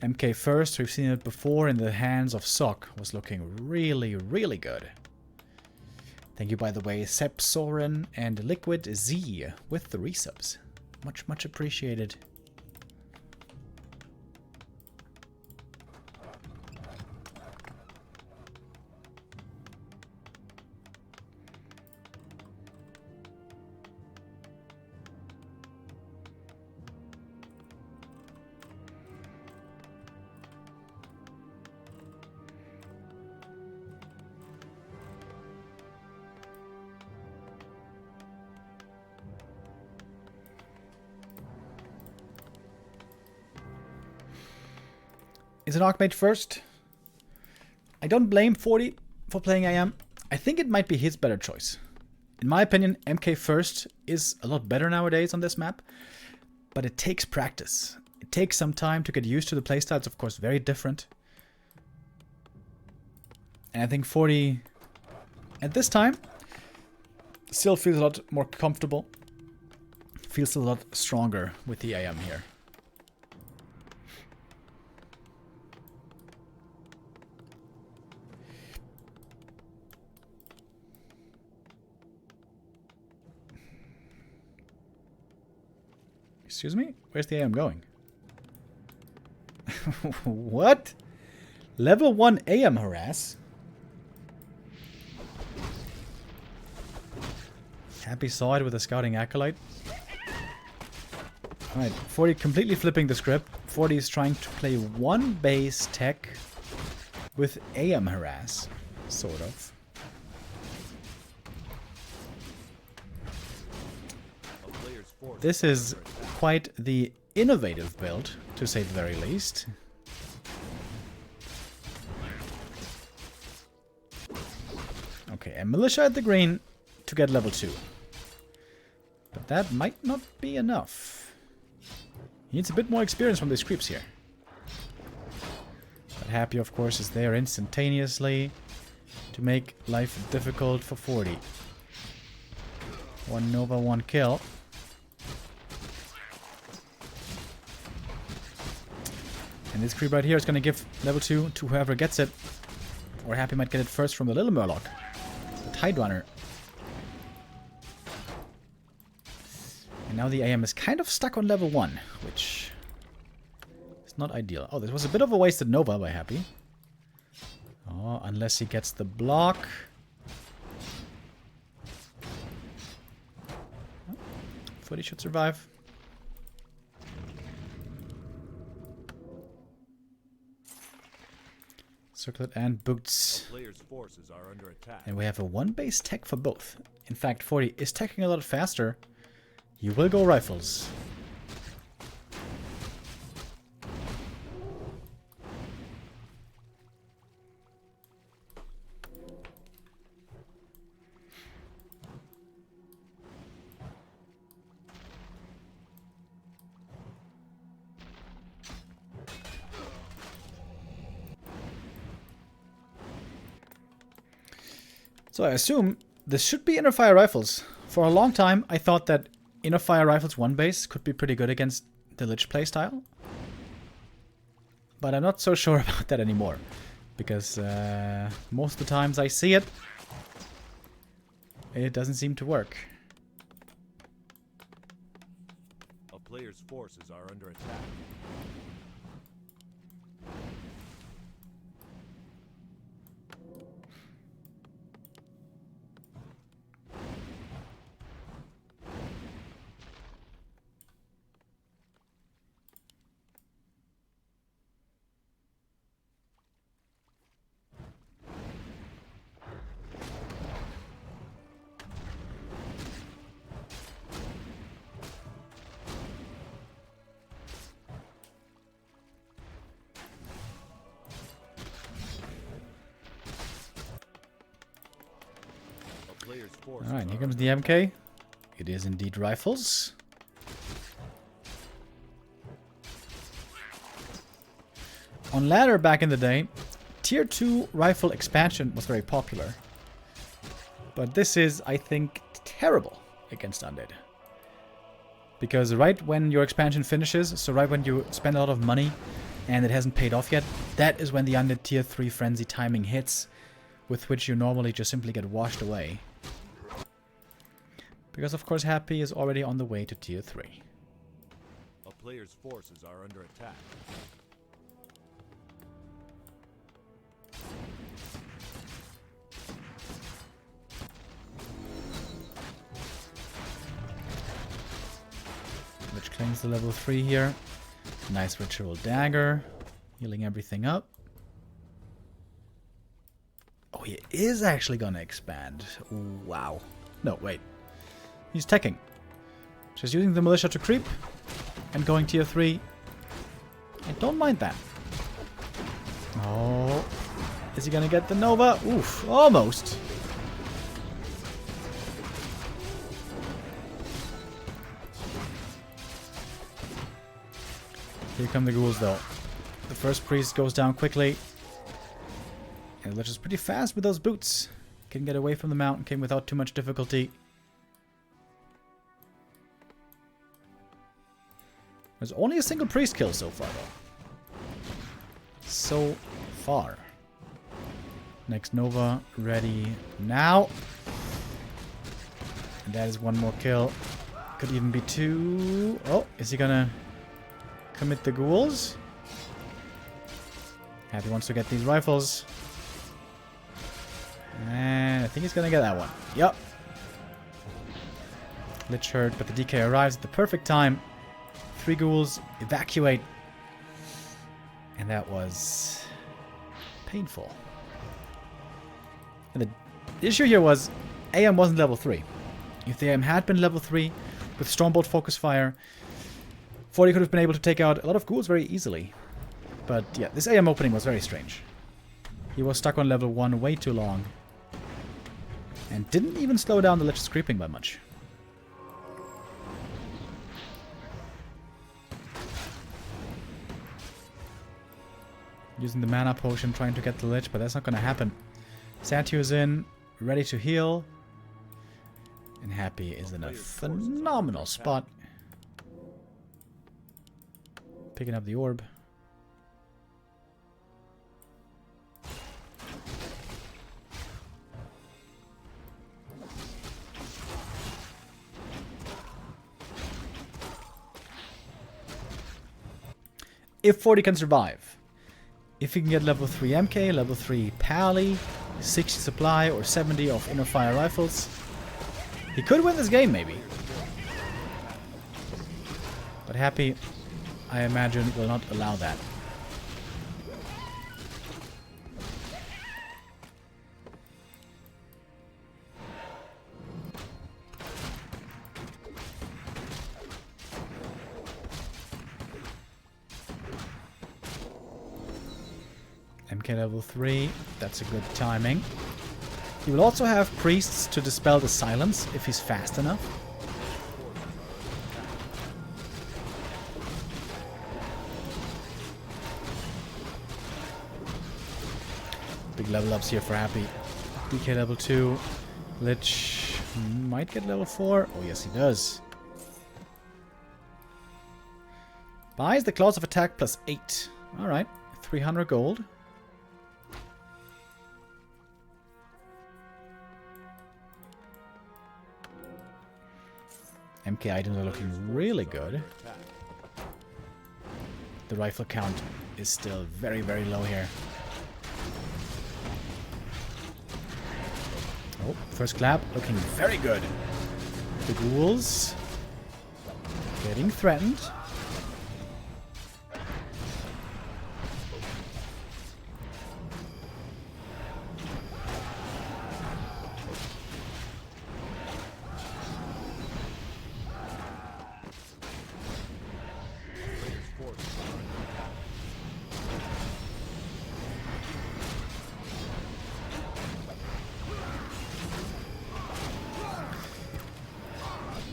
MK first, we've seen it before in the hands of Sok, was looking really, really good. Thank you, by the way, Sep Soren and Liquid Z with the resubs. Much, much appreciated. Is an Archmage first? I don't blame 40 for playing AM. I think it might be his better choice. In my opinion, MK first is a lot better nowadays on this map, but it takes practice. It takes some time to get used to the playstyle. It's of course very different. And I think 40 at this time still feels a lot more comfortable. Feels a lot stronger with the AM here. Excuse me? Where's the AM going? What? Level 1 AM harass? Happy saw it with a scouting acolyte. Alright, 40 completely flipping the script. 40 is trying to play one base tech with AM harass, sort of. This is quite the innovative build, to say the very least. Okay, and militia at the green to get level 2. But that might not be enough. He needs a bit more experience from these creeps here. But Happy, of course, is there instantaneously to make life difficult for 40. 1 Nova, 1 kill. And this creep right here is going to give level 2 to whoever gets it. Or Happy might get it first from the little Murloc. The Tide Runner. And now the AM is kind of stuck on level 1, which is not ideal. Oh, this was a bit of a wasted Nova by Happy. Oh, unless he gets the block. Oh, 40 should survive. Circlet and boots. Player's forces are under attack. And we have a 1 base tech for both. In fact, 40 is teching a lot faster. You will go rifles. So I assume this should be inner fire rifles. For a long time, I thought that inner fire rifles 1 base could be pretty good against the Lich playstyle. But I'm not so sure about that anymore. Because most of the times I see it, it doesn't seem to work. A player's forces are under attack. Alright, here comes the MK. It is indeed rifles. On ladder back in the day, tier 2 rifle expansion was very popular. But this is, I think, terrible against Undead. Because right when your expansion finishes, so right when you spend a lot of money and it hasn't paid off yet, that is when the Undead tier 3 frenzy timing hits, with which you normally just simply get washed away. Because of course Happy is already on the way to tier 3. A player's forces are under attack. Which claims the level 3 here. Nice ritual dagger. Healing everything up. Oh, he is actually gonna expand. Wow. No, wait. He's teching. Just using the militia to creep. And going tier 3. I don't mind that. Oh. Is he gonna get the Nova? Oof, almost. Here come the ghouls, though. The first priest goes down quickly. And the Lich is pretty fast with those boots. Can get away from the Mountain King without too much difficulty. There's only a single priest kill so far, though. So far. Next Nova ready now. And that is one more kill. Could even be two. Oh, is he gonna commit the ghouls? Happy wants to get these rifles. And I think he's gonna get that one. Yup. Lich hurt, but the DK arrives at the perfect time. 3 ghouls, evacuate. And that was painful. And the issue here was AM wasn't level 3. If the AM had been level 3 with Stormbolt Focus Fire, 40 could have been able to take out a lot of ghouls very easily. But yeah, this AM opening was very strange. He was stuck on level 1 way too long. And didn't even slow down the Lich's creeping by much. Using the mana potion, trying to get the Lich, but that's not going to happen. Satu is in, ready to heal. And Happy is in a phenomenal spot. Picking up the orb. If 40 can survive, if he can get level 3 MK, level 3 Pally, 60 supply or 70 of inner fire rifles, he could win this game maybe. But Happy, I imagine, will not allow that. MK level 3, that's a good timing. He will also have priests to dispel the silence if he's fast enough. Big level ups here for Happy. DK level 2. Lich might get level 4. Oh yes, he does. Buys the Claws of Attack plus 8. Alright, 300 gold. MK items are looking really good. The rifle count is still very, very low here. Oh, first clap looking very good. The ghouls getting threatened.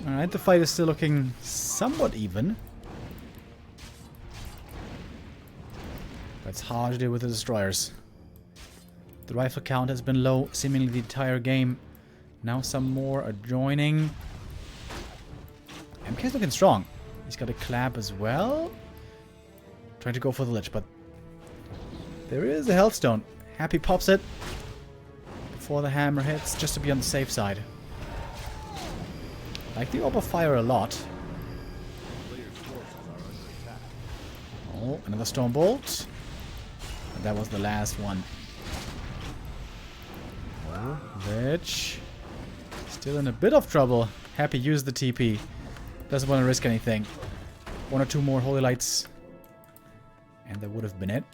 Alright, the fight is still looking somewhat even. But it's hard to deal with the destroyers. The rifle count has been low seemingly the entire game. Now some more are joining. MK's looking strong. He's got a clap as well. Trying to go for the Lich, but there is a Healthstone. Happy pops it before the hammer hits, just to be on the safe side. Like the Orb of Fire a lot. Oh, another Stormbolt. And that was the last one. Oh, Lich. Still in a bit of trouble. Happy used the TP. Doesn't want to risk anything. 1 or 2 more Holy Lights. And that would have been it.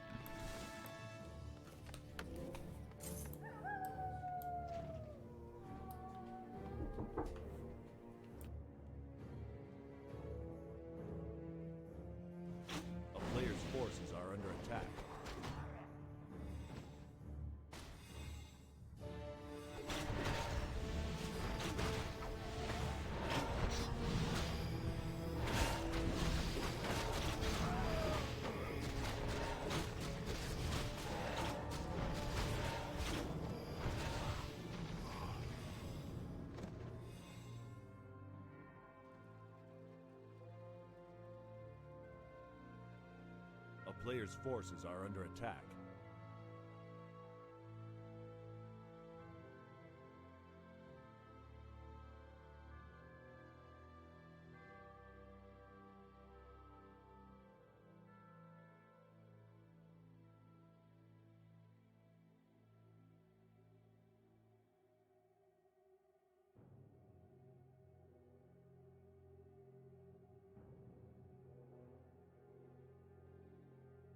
player's forces are under attack.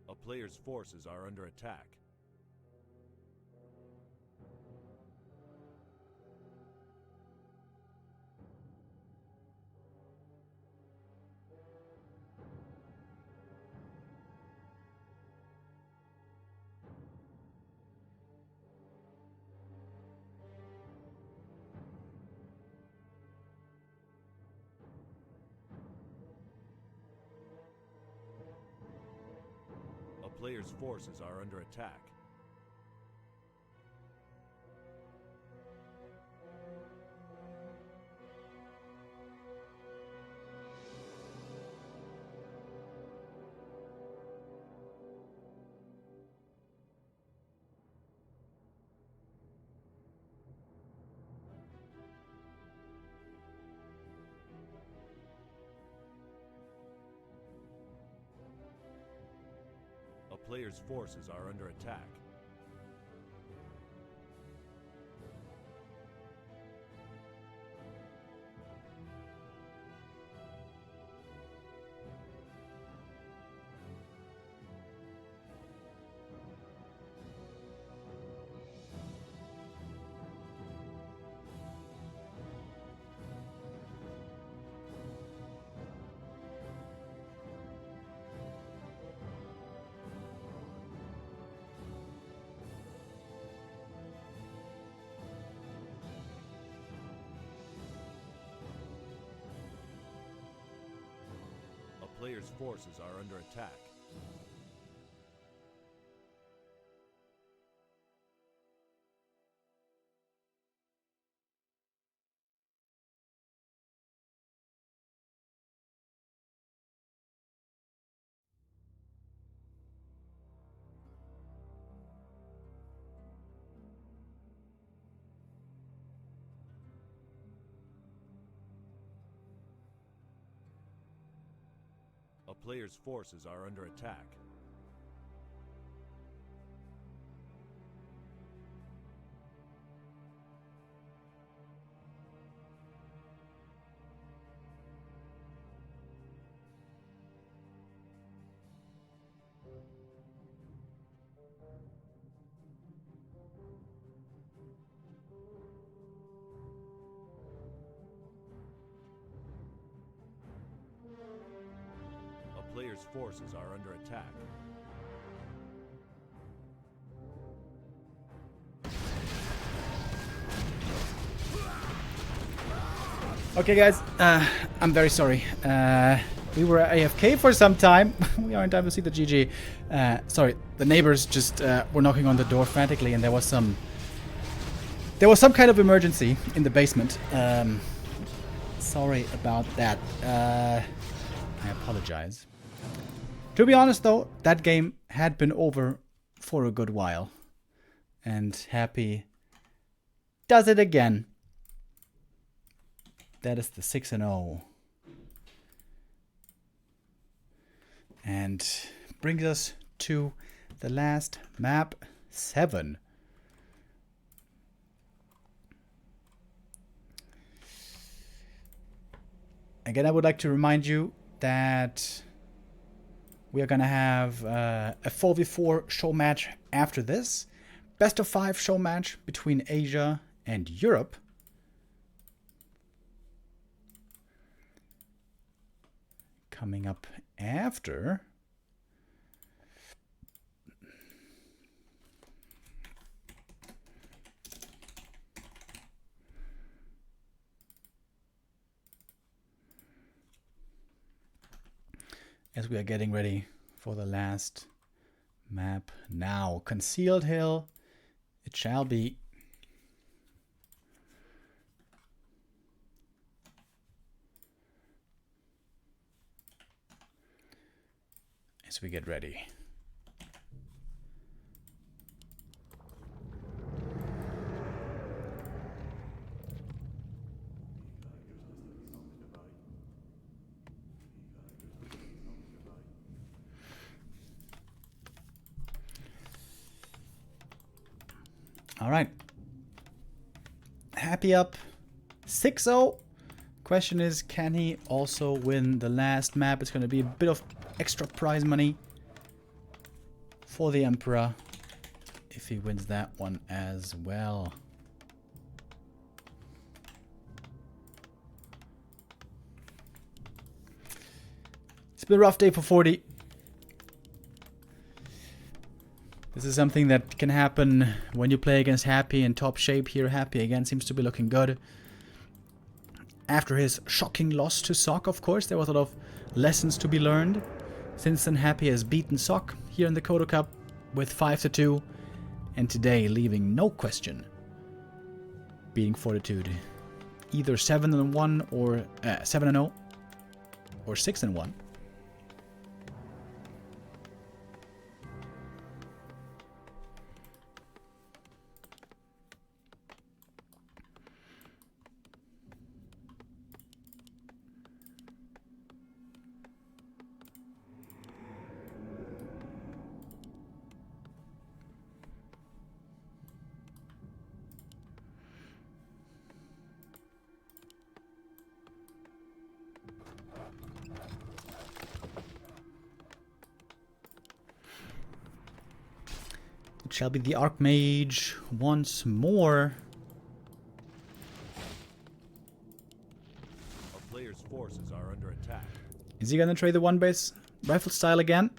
A player's forces are under attack. A player's forces are under attack. A player's forces are under attack. A player's forces are under attack. A player's forces are under attack. A player's forces are under attack. Okay, guys, I'm very sorry. We were AFK for some time. We aren't able to see the GG. Sorry, the neighbors just were knocking on the door frantically, and there was some kind of emergency in the basement. Sorry about that. I apologize. To be honest, though, that game had been over for a good while, and Happy does it again. That is the 6-0. And brings us to the last map, 7. Again, I would like to remind you that we are going to have a 4v4 show match after this. Best of 5 show match between Asia and Europe. Coming up after. As we are getting ready for the last map now. Concealed Hill, it shall be. As we get ready. Alright. Happy up 6-0. Question is, can he also win the last map? It's going to be a bit of extra prize money for the Emperor if he wins that one as well. It's been a rough day for 40. This is something that can happen when you play against Happy in top shape here. Happy again seems to be looking good. After his shocking loss to Sock, of course, there was a lot of lessons to be learned. Since then, Happy has beaten Sock here in the Kodo Cup with 5-2. And today, leaving no question, beating Fortitude. Either 7-1 or 7-0 or 6-1. It shall be the Archmage once more. Our players' forces are under attack. Is he gonna trade the one base rifle style again?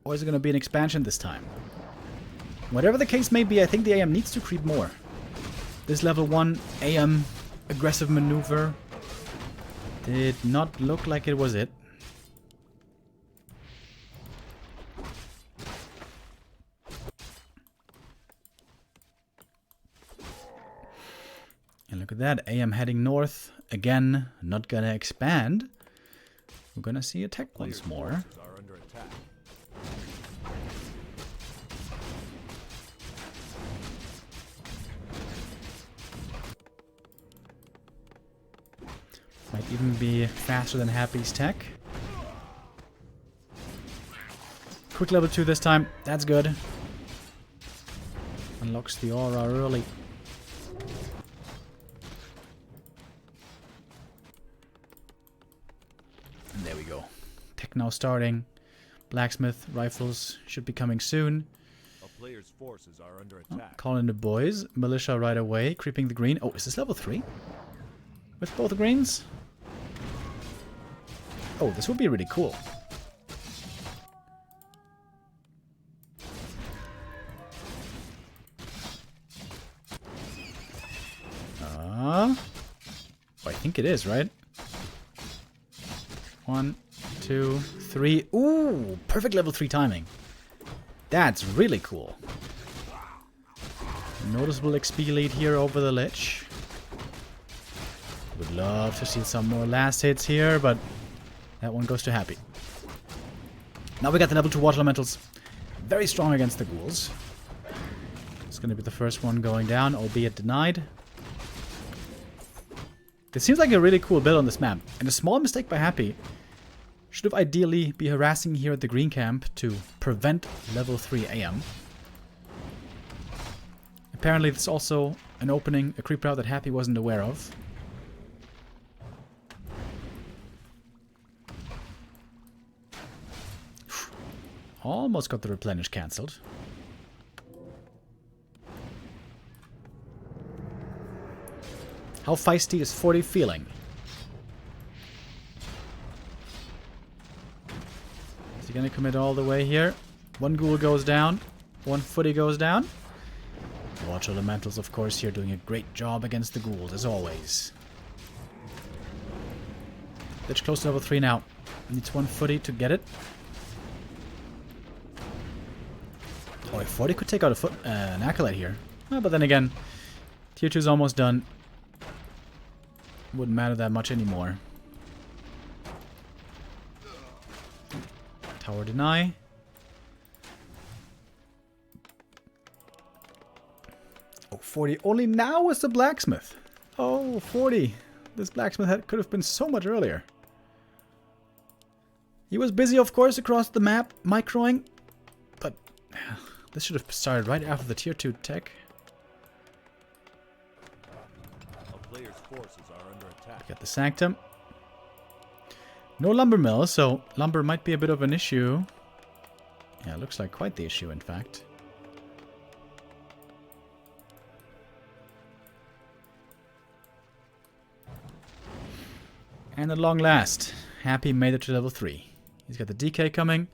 Or is it gonna be an expansion this time? Whatever the case may be, I think the AM needs to creep more. This level 1 AM aggressive maneuver did not look like it was it. And look at that, AM heading north. Again, not gonna expand. We're gonna see attack once more. Might even be faster than Happy's tech. Quick level 2 this time. That's good. Unlocks the aura early. And there we go. Tech now starting. Blacksmith rifles should be coming soon. A player's forces are under attack. Call in the boys. Militia right away. Creeping the green. Oh, is this level 3? With both the greens? Oh, this would be really cool. I think it is, right? 1, 2, 3. Ooh, perfect level 3 timing. That's really cool. Noticeable XP lead here over the Lich. Would love to see some more last hits here, but that one goes to Happy. Now we got the level 2 water elementals. Very strong against the ghouls. It's going to be the first one going down, albeit denied. This seems like a really cool build on this map. And a small mistake by Happy. Should have ideally be harassing here at the green camp to prevent level 3 AM. Apparently there's also an opening, a creep route that Happy wasn't aware of. Almost got the replenish cancelled. How feisty is 40 feeling? Is he gonna commit all the way here? One ghoul goes down. One footy goes down. Watch elementals, of course, here doing a great job against the ghouls, as always. Lich close to level 3 now. Needs one footy to get it. Oh, if 40 could take out an acolyte here. Oh, but then again, tier 2 is almost done. Wouldn't matter that much anymore. Tower deny. Oh, 40 only now is the blacksmith. Oh, 40. This blacksmith could have been so much earlier. He was busy, of course, across the map, microing. But this should have started right after the tier 2 tech. forces are under attack. Get the Sanctum. No lumber mill, so lumber might be a bit of an issue. Yeah, it looks like quite the issue, in fact. And at long last, Happy made it to level 3. He's got the DK coming,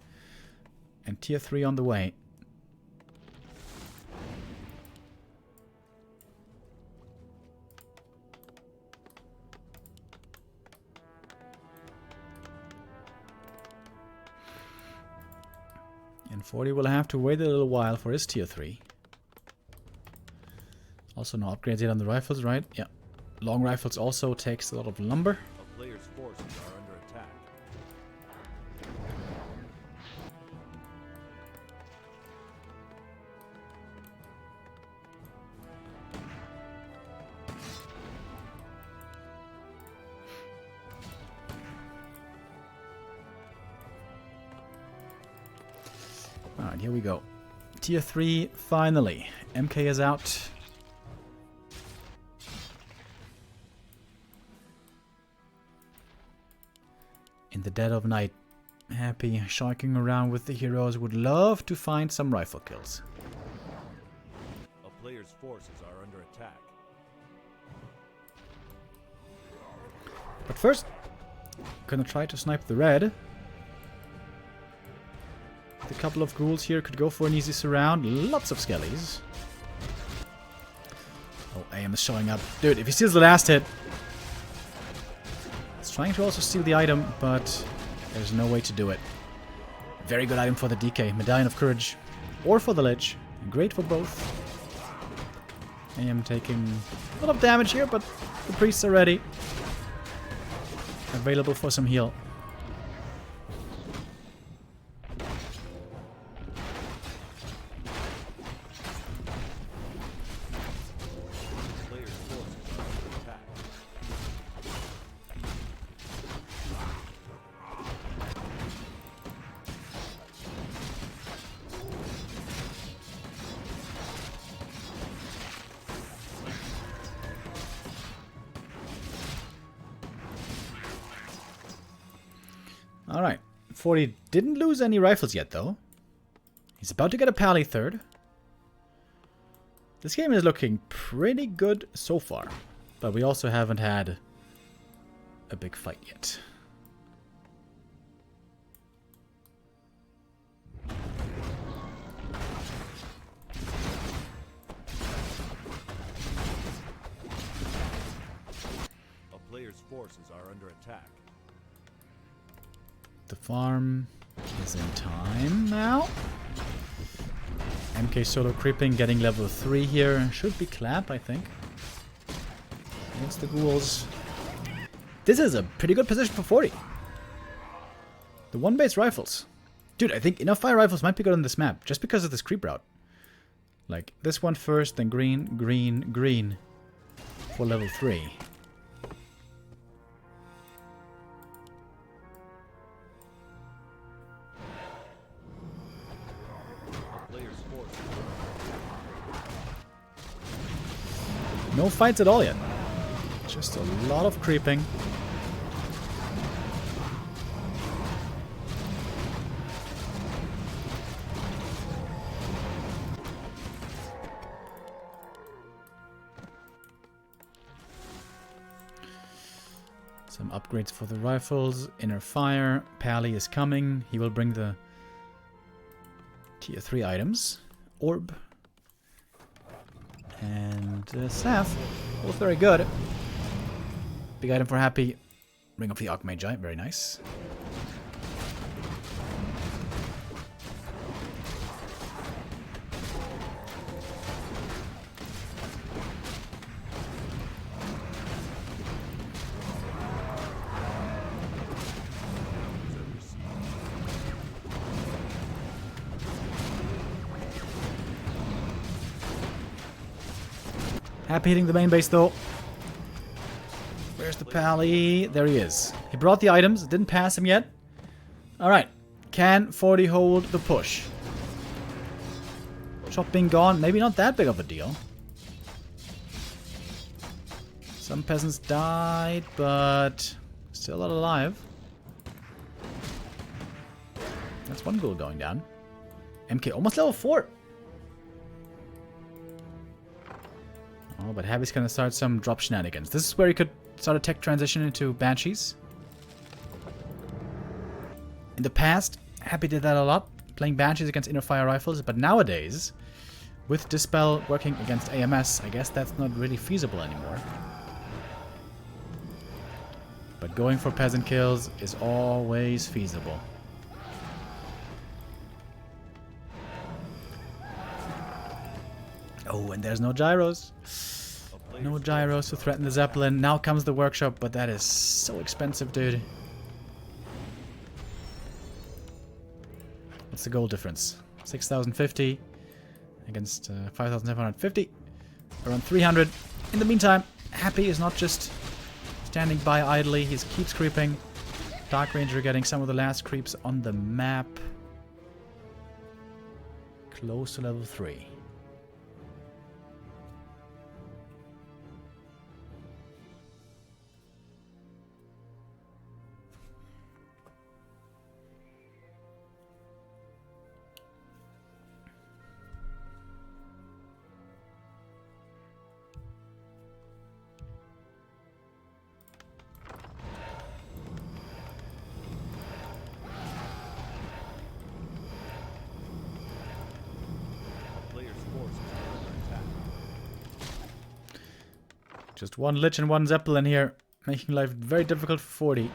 and tier 3 on the way. And 40 will have to wait a little while for his tier 3. Also no upgrades yet on the rifles, right? Yeah. Long rifles also takes a lot of lumber. A player's forces are under attack. Alright, here we go. Tier 3, finally. MK is out. In the dead of night, Happy sharking around with the heroes would love to find some rifle kills. A player's forces are under attack. But first, gonna try to snipe the red. The couple of ghouls here could go for an easy surround. Lots of skellies. Oh, AM is showing up. Dude, if he steals the last hit. He's trying to also steal the item, but there's no way to do it. Very good item for the DK. Medallion of Courage. Or for the Lich. Great for both. AM taking a lot of damage here, but the priests are ready. Available for some heal. Alright, 40 didn't lose any rifles yet, though. He's about to get a Pally third. This game is looking pretty good so far, but we also haven't had a big fight yet. A player's forces are under attack. The farm is in time now. MK solo creeping, getting level 3 here. Should be clap, I think. Against the ghouls. This is a pretty good position for 40. The one-base rifles. Dude, I think enough fire rifles might be good on this map, just because of this creep route. Like, this one first, then green, green, green. For level 3. No fights at all yet. Just a lot of creeping. Some upgrades for the rifles. Inner fire. Pally is coming. He will bring the tier 3 items. Orb. And staff. Both very good. Big item for Happy. Ring of the Archmagi. Very nice. Happy hitting the main base, though. Where's the Pally? There he is. He brought the items. It didn't pass him yet. Alright. Can 40 hold the push? Shop being gone. Maybe not that big of a deal. Some peasants died, but still not alive. That's one ghoul going down. MK almost level 4. Oh, but Happy's gonna start some drop shenanigans. This is where he could start a tech transition into Banshees. In the past, Happy did that a lot, playing Banshees against inner fire rifles, but nowadays, with Dispel working against AMS, I guess that's not really feasible anymore. But going for peasant kills is always feasible. Oh, and there's no gyros. No gyros to threaten the Zeppelin. Now comes the workshop, but that is so expensive, dude. What's the gold difference? 6,050 against 5,750. Around 300. In the meantime, Happy is not just standing by idly. He keeps creeping. Dark Ranger getting some of the last creeps on the map. Close to level 3. Just one Lich and one Zeppelin here, making life very difficult for 40.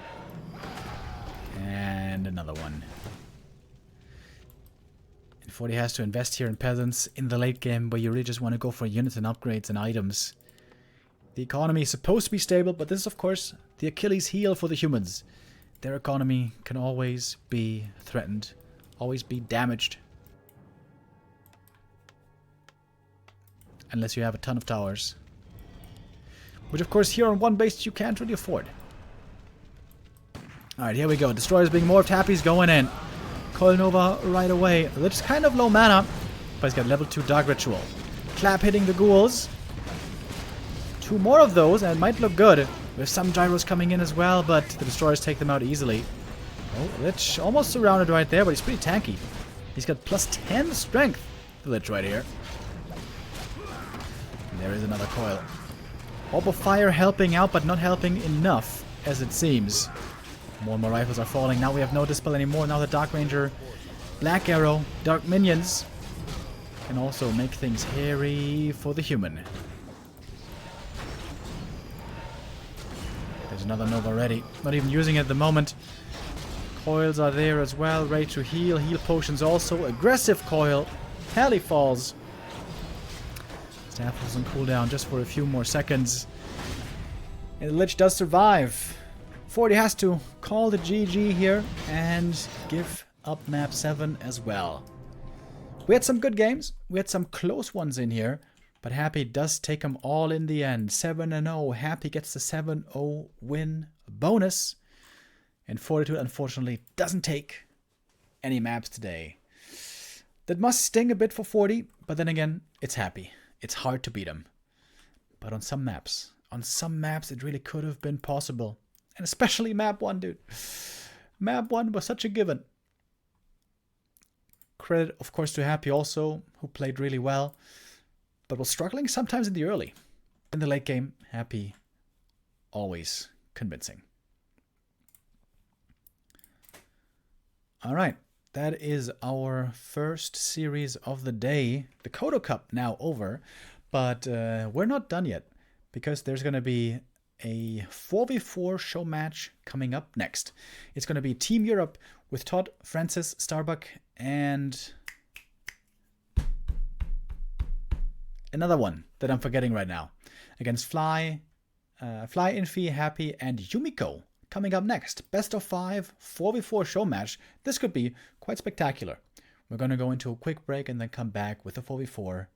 And another one. And 40 has to invest here in peasants in the late game, where you really just want to go for units and upgrades and items. The economy is supposed to be stable, but this is of course the Achilles heel for the humans. Their economy can always be threatened, always be damaged. Unless you have a ton of towers. Which, of course, here on one base you can't really afford. Alright, here we go. Destroyer's being morphed. Happy's going in. Coil Nova right away. Lich is kind of low mana, but he's got level 2 Dark Ritual. Clap hitting the ghouls. 2 more of those, and it might look good. There's some gyros coming in as well, but the Destroyers take them out easily. Oh, Lich almost surrounded right there, but he's pretty tanky. He's got plus 10 strength, the Lich right here. And there is another coil. Orb of Fire helping out, but not helping enough, as it seems. More and more rifles are falling. Now we have no Dispel anymore. Now the Dark Ranger, Black Arrow, Dark Minions can also make things hairy for the human. There's another Nova ready. Not even using it at the moment. Coils are there as well. Ready to heal. Heal potions also. Aggressive coil. Hell, he falls. Staff was on cooldown just for a few more seconds. And the Lich does survive. 40 has to call the GG here and give up map 7 as well. We had some good games. We had some close ones in here. But Happy does take them all in the end. 7-0. Happy gets the 7-0 win bonus. And Fortitude, unfortunately, doesn't take any maps today. That must sting a bit for 40. But then again, it's Happy. It's hard to beat him. But on some maps, it really could have been possible. And especially map 1, dude. Map 1 was such a given. Credit, of course, to Happy also, who played really well, but was struggling sometimes in the early. In the late game, Happy, always convincing. All right. That is our first series of the day. The Kodo Cup now over, but we're not done yet because there's going to be a 4v4 show match coming up next. It's going to be Team Europe with Todd, Francis, Starbuck, and another one that I'm forgetting right now. Against Fly, Infi, Happy, and Yumiko. Coming up next, best of 5, 4v4 show match. This could be quite spectacular. We're going to go into a quick break and then come back with the 4v4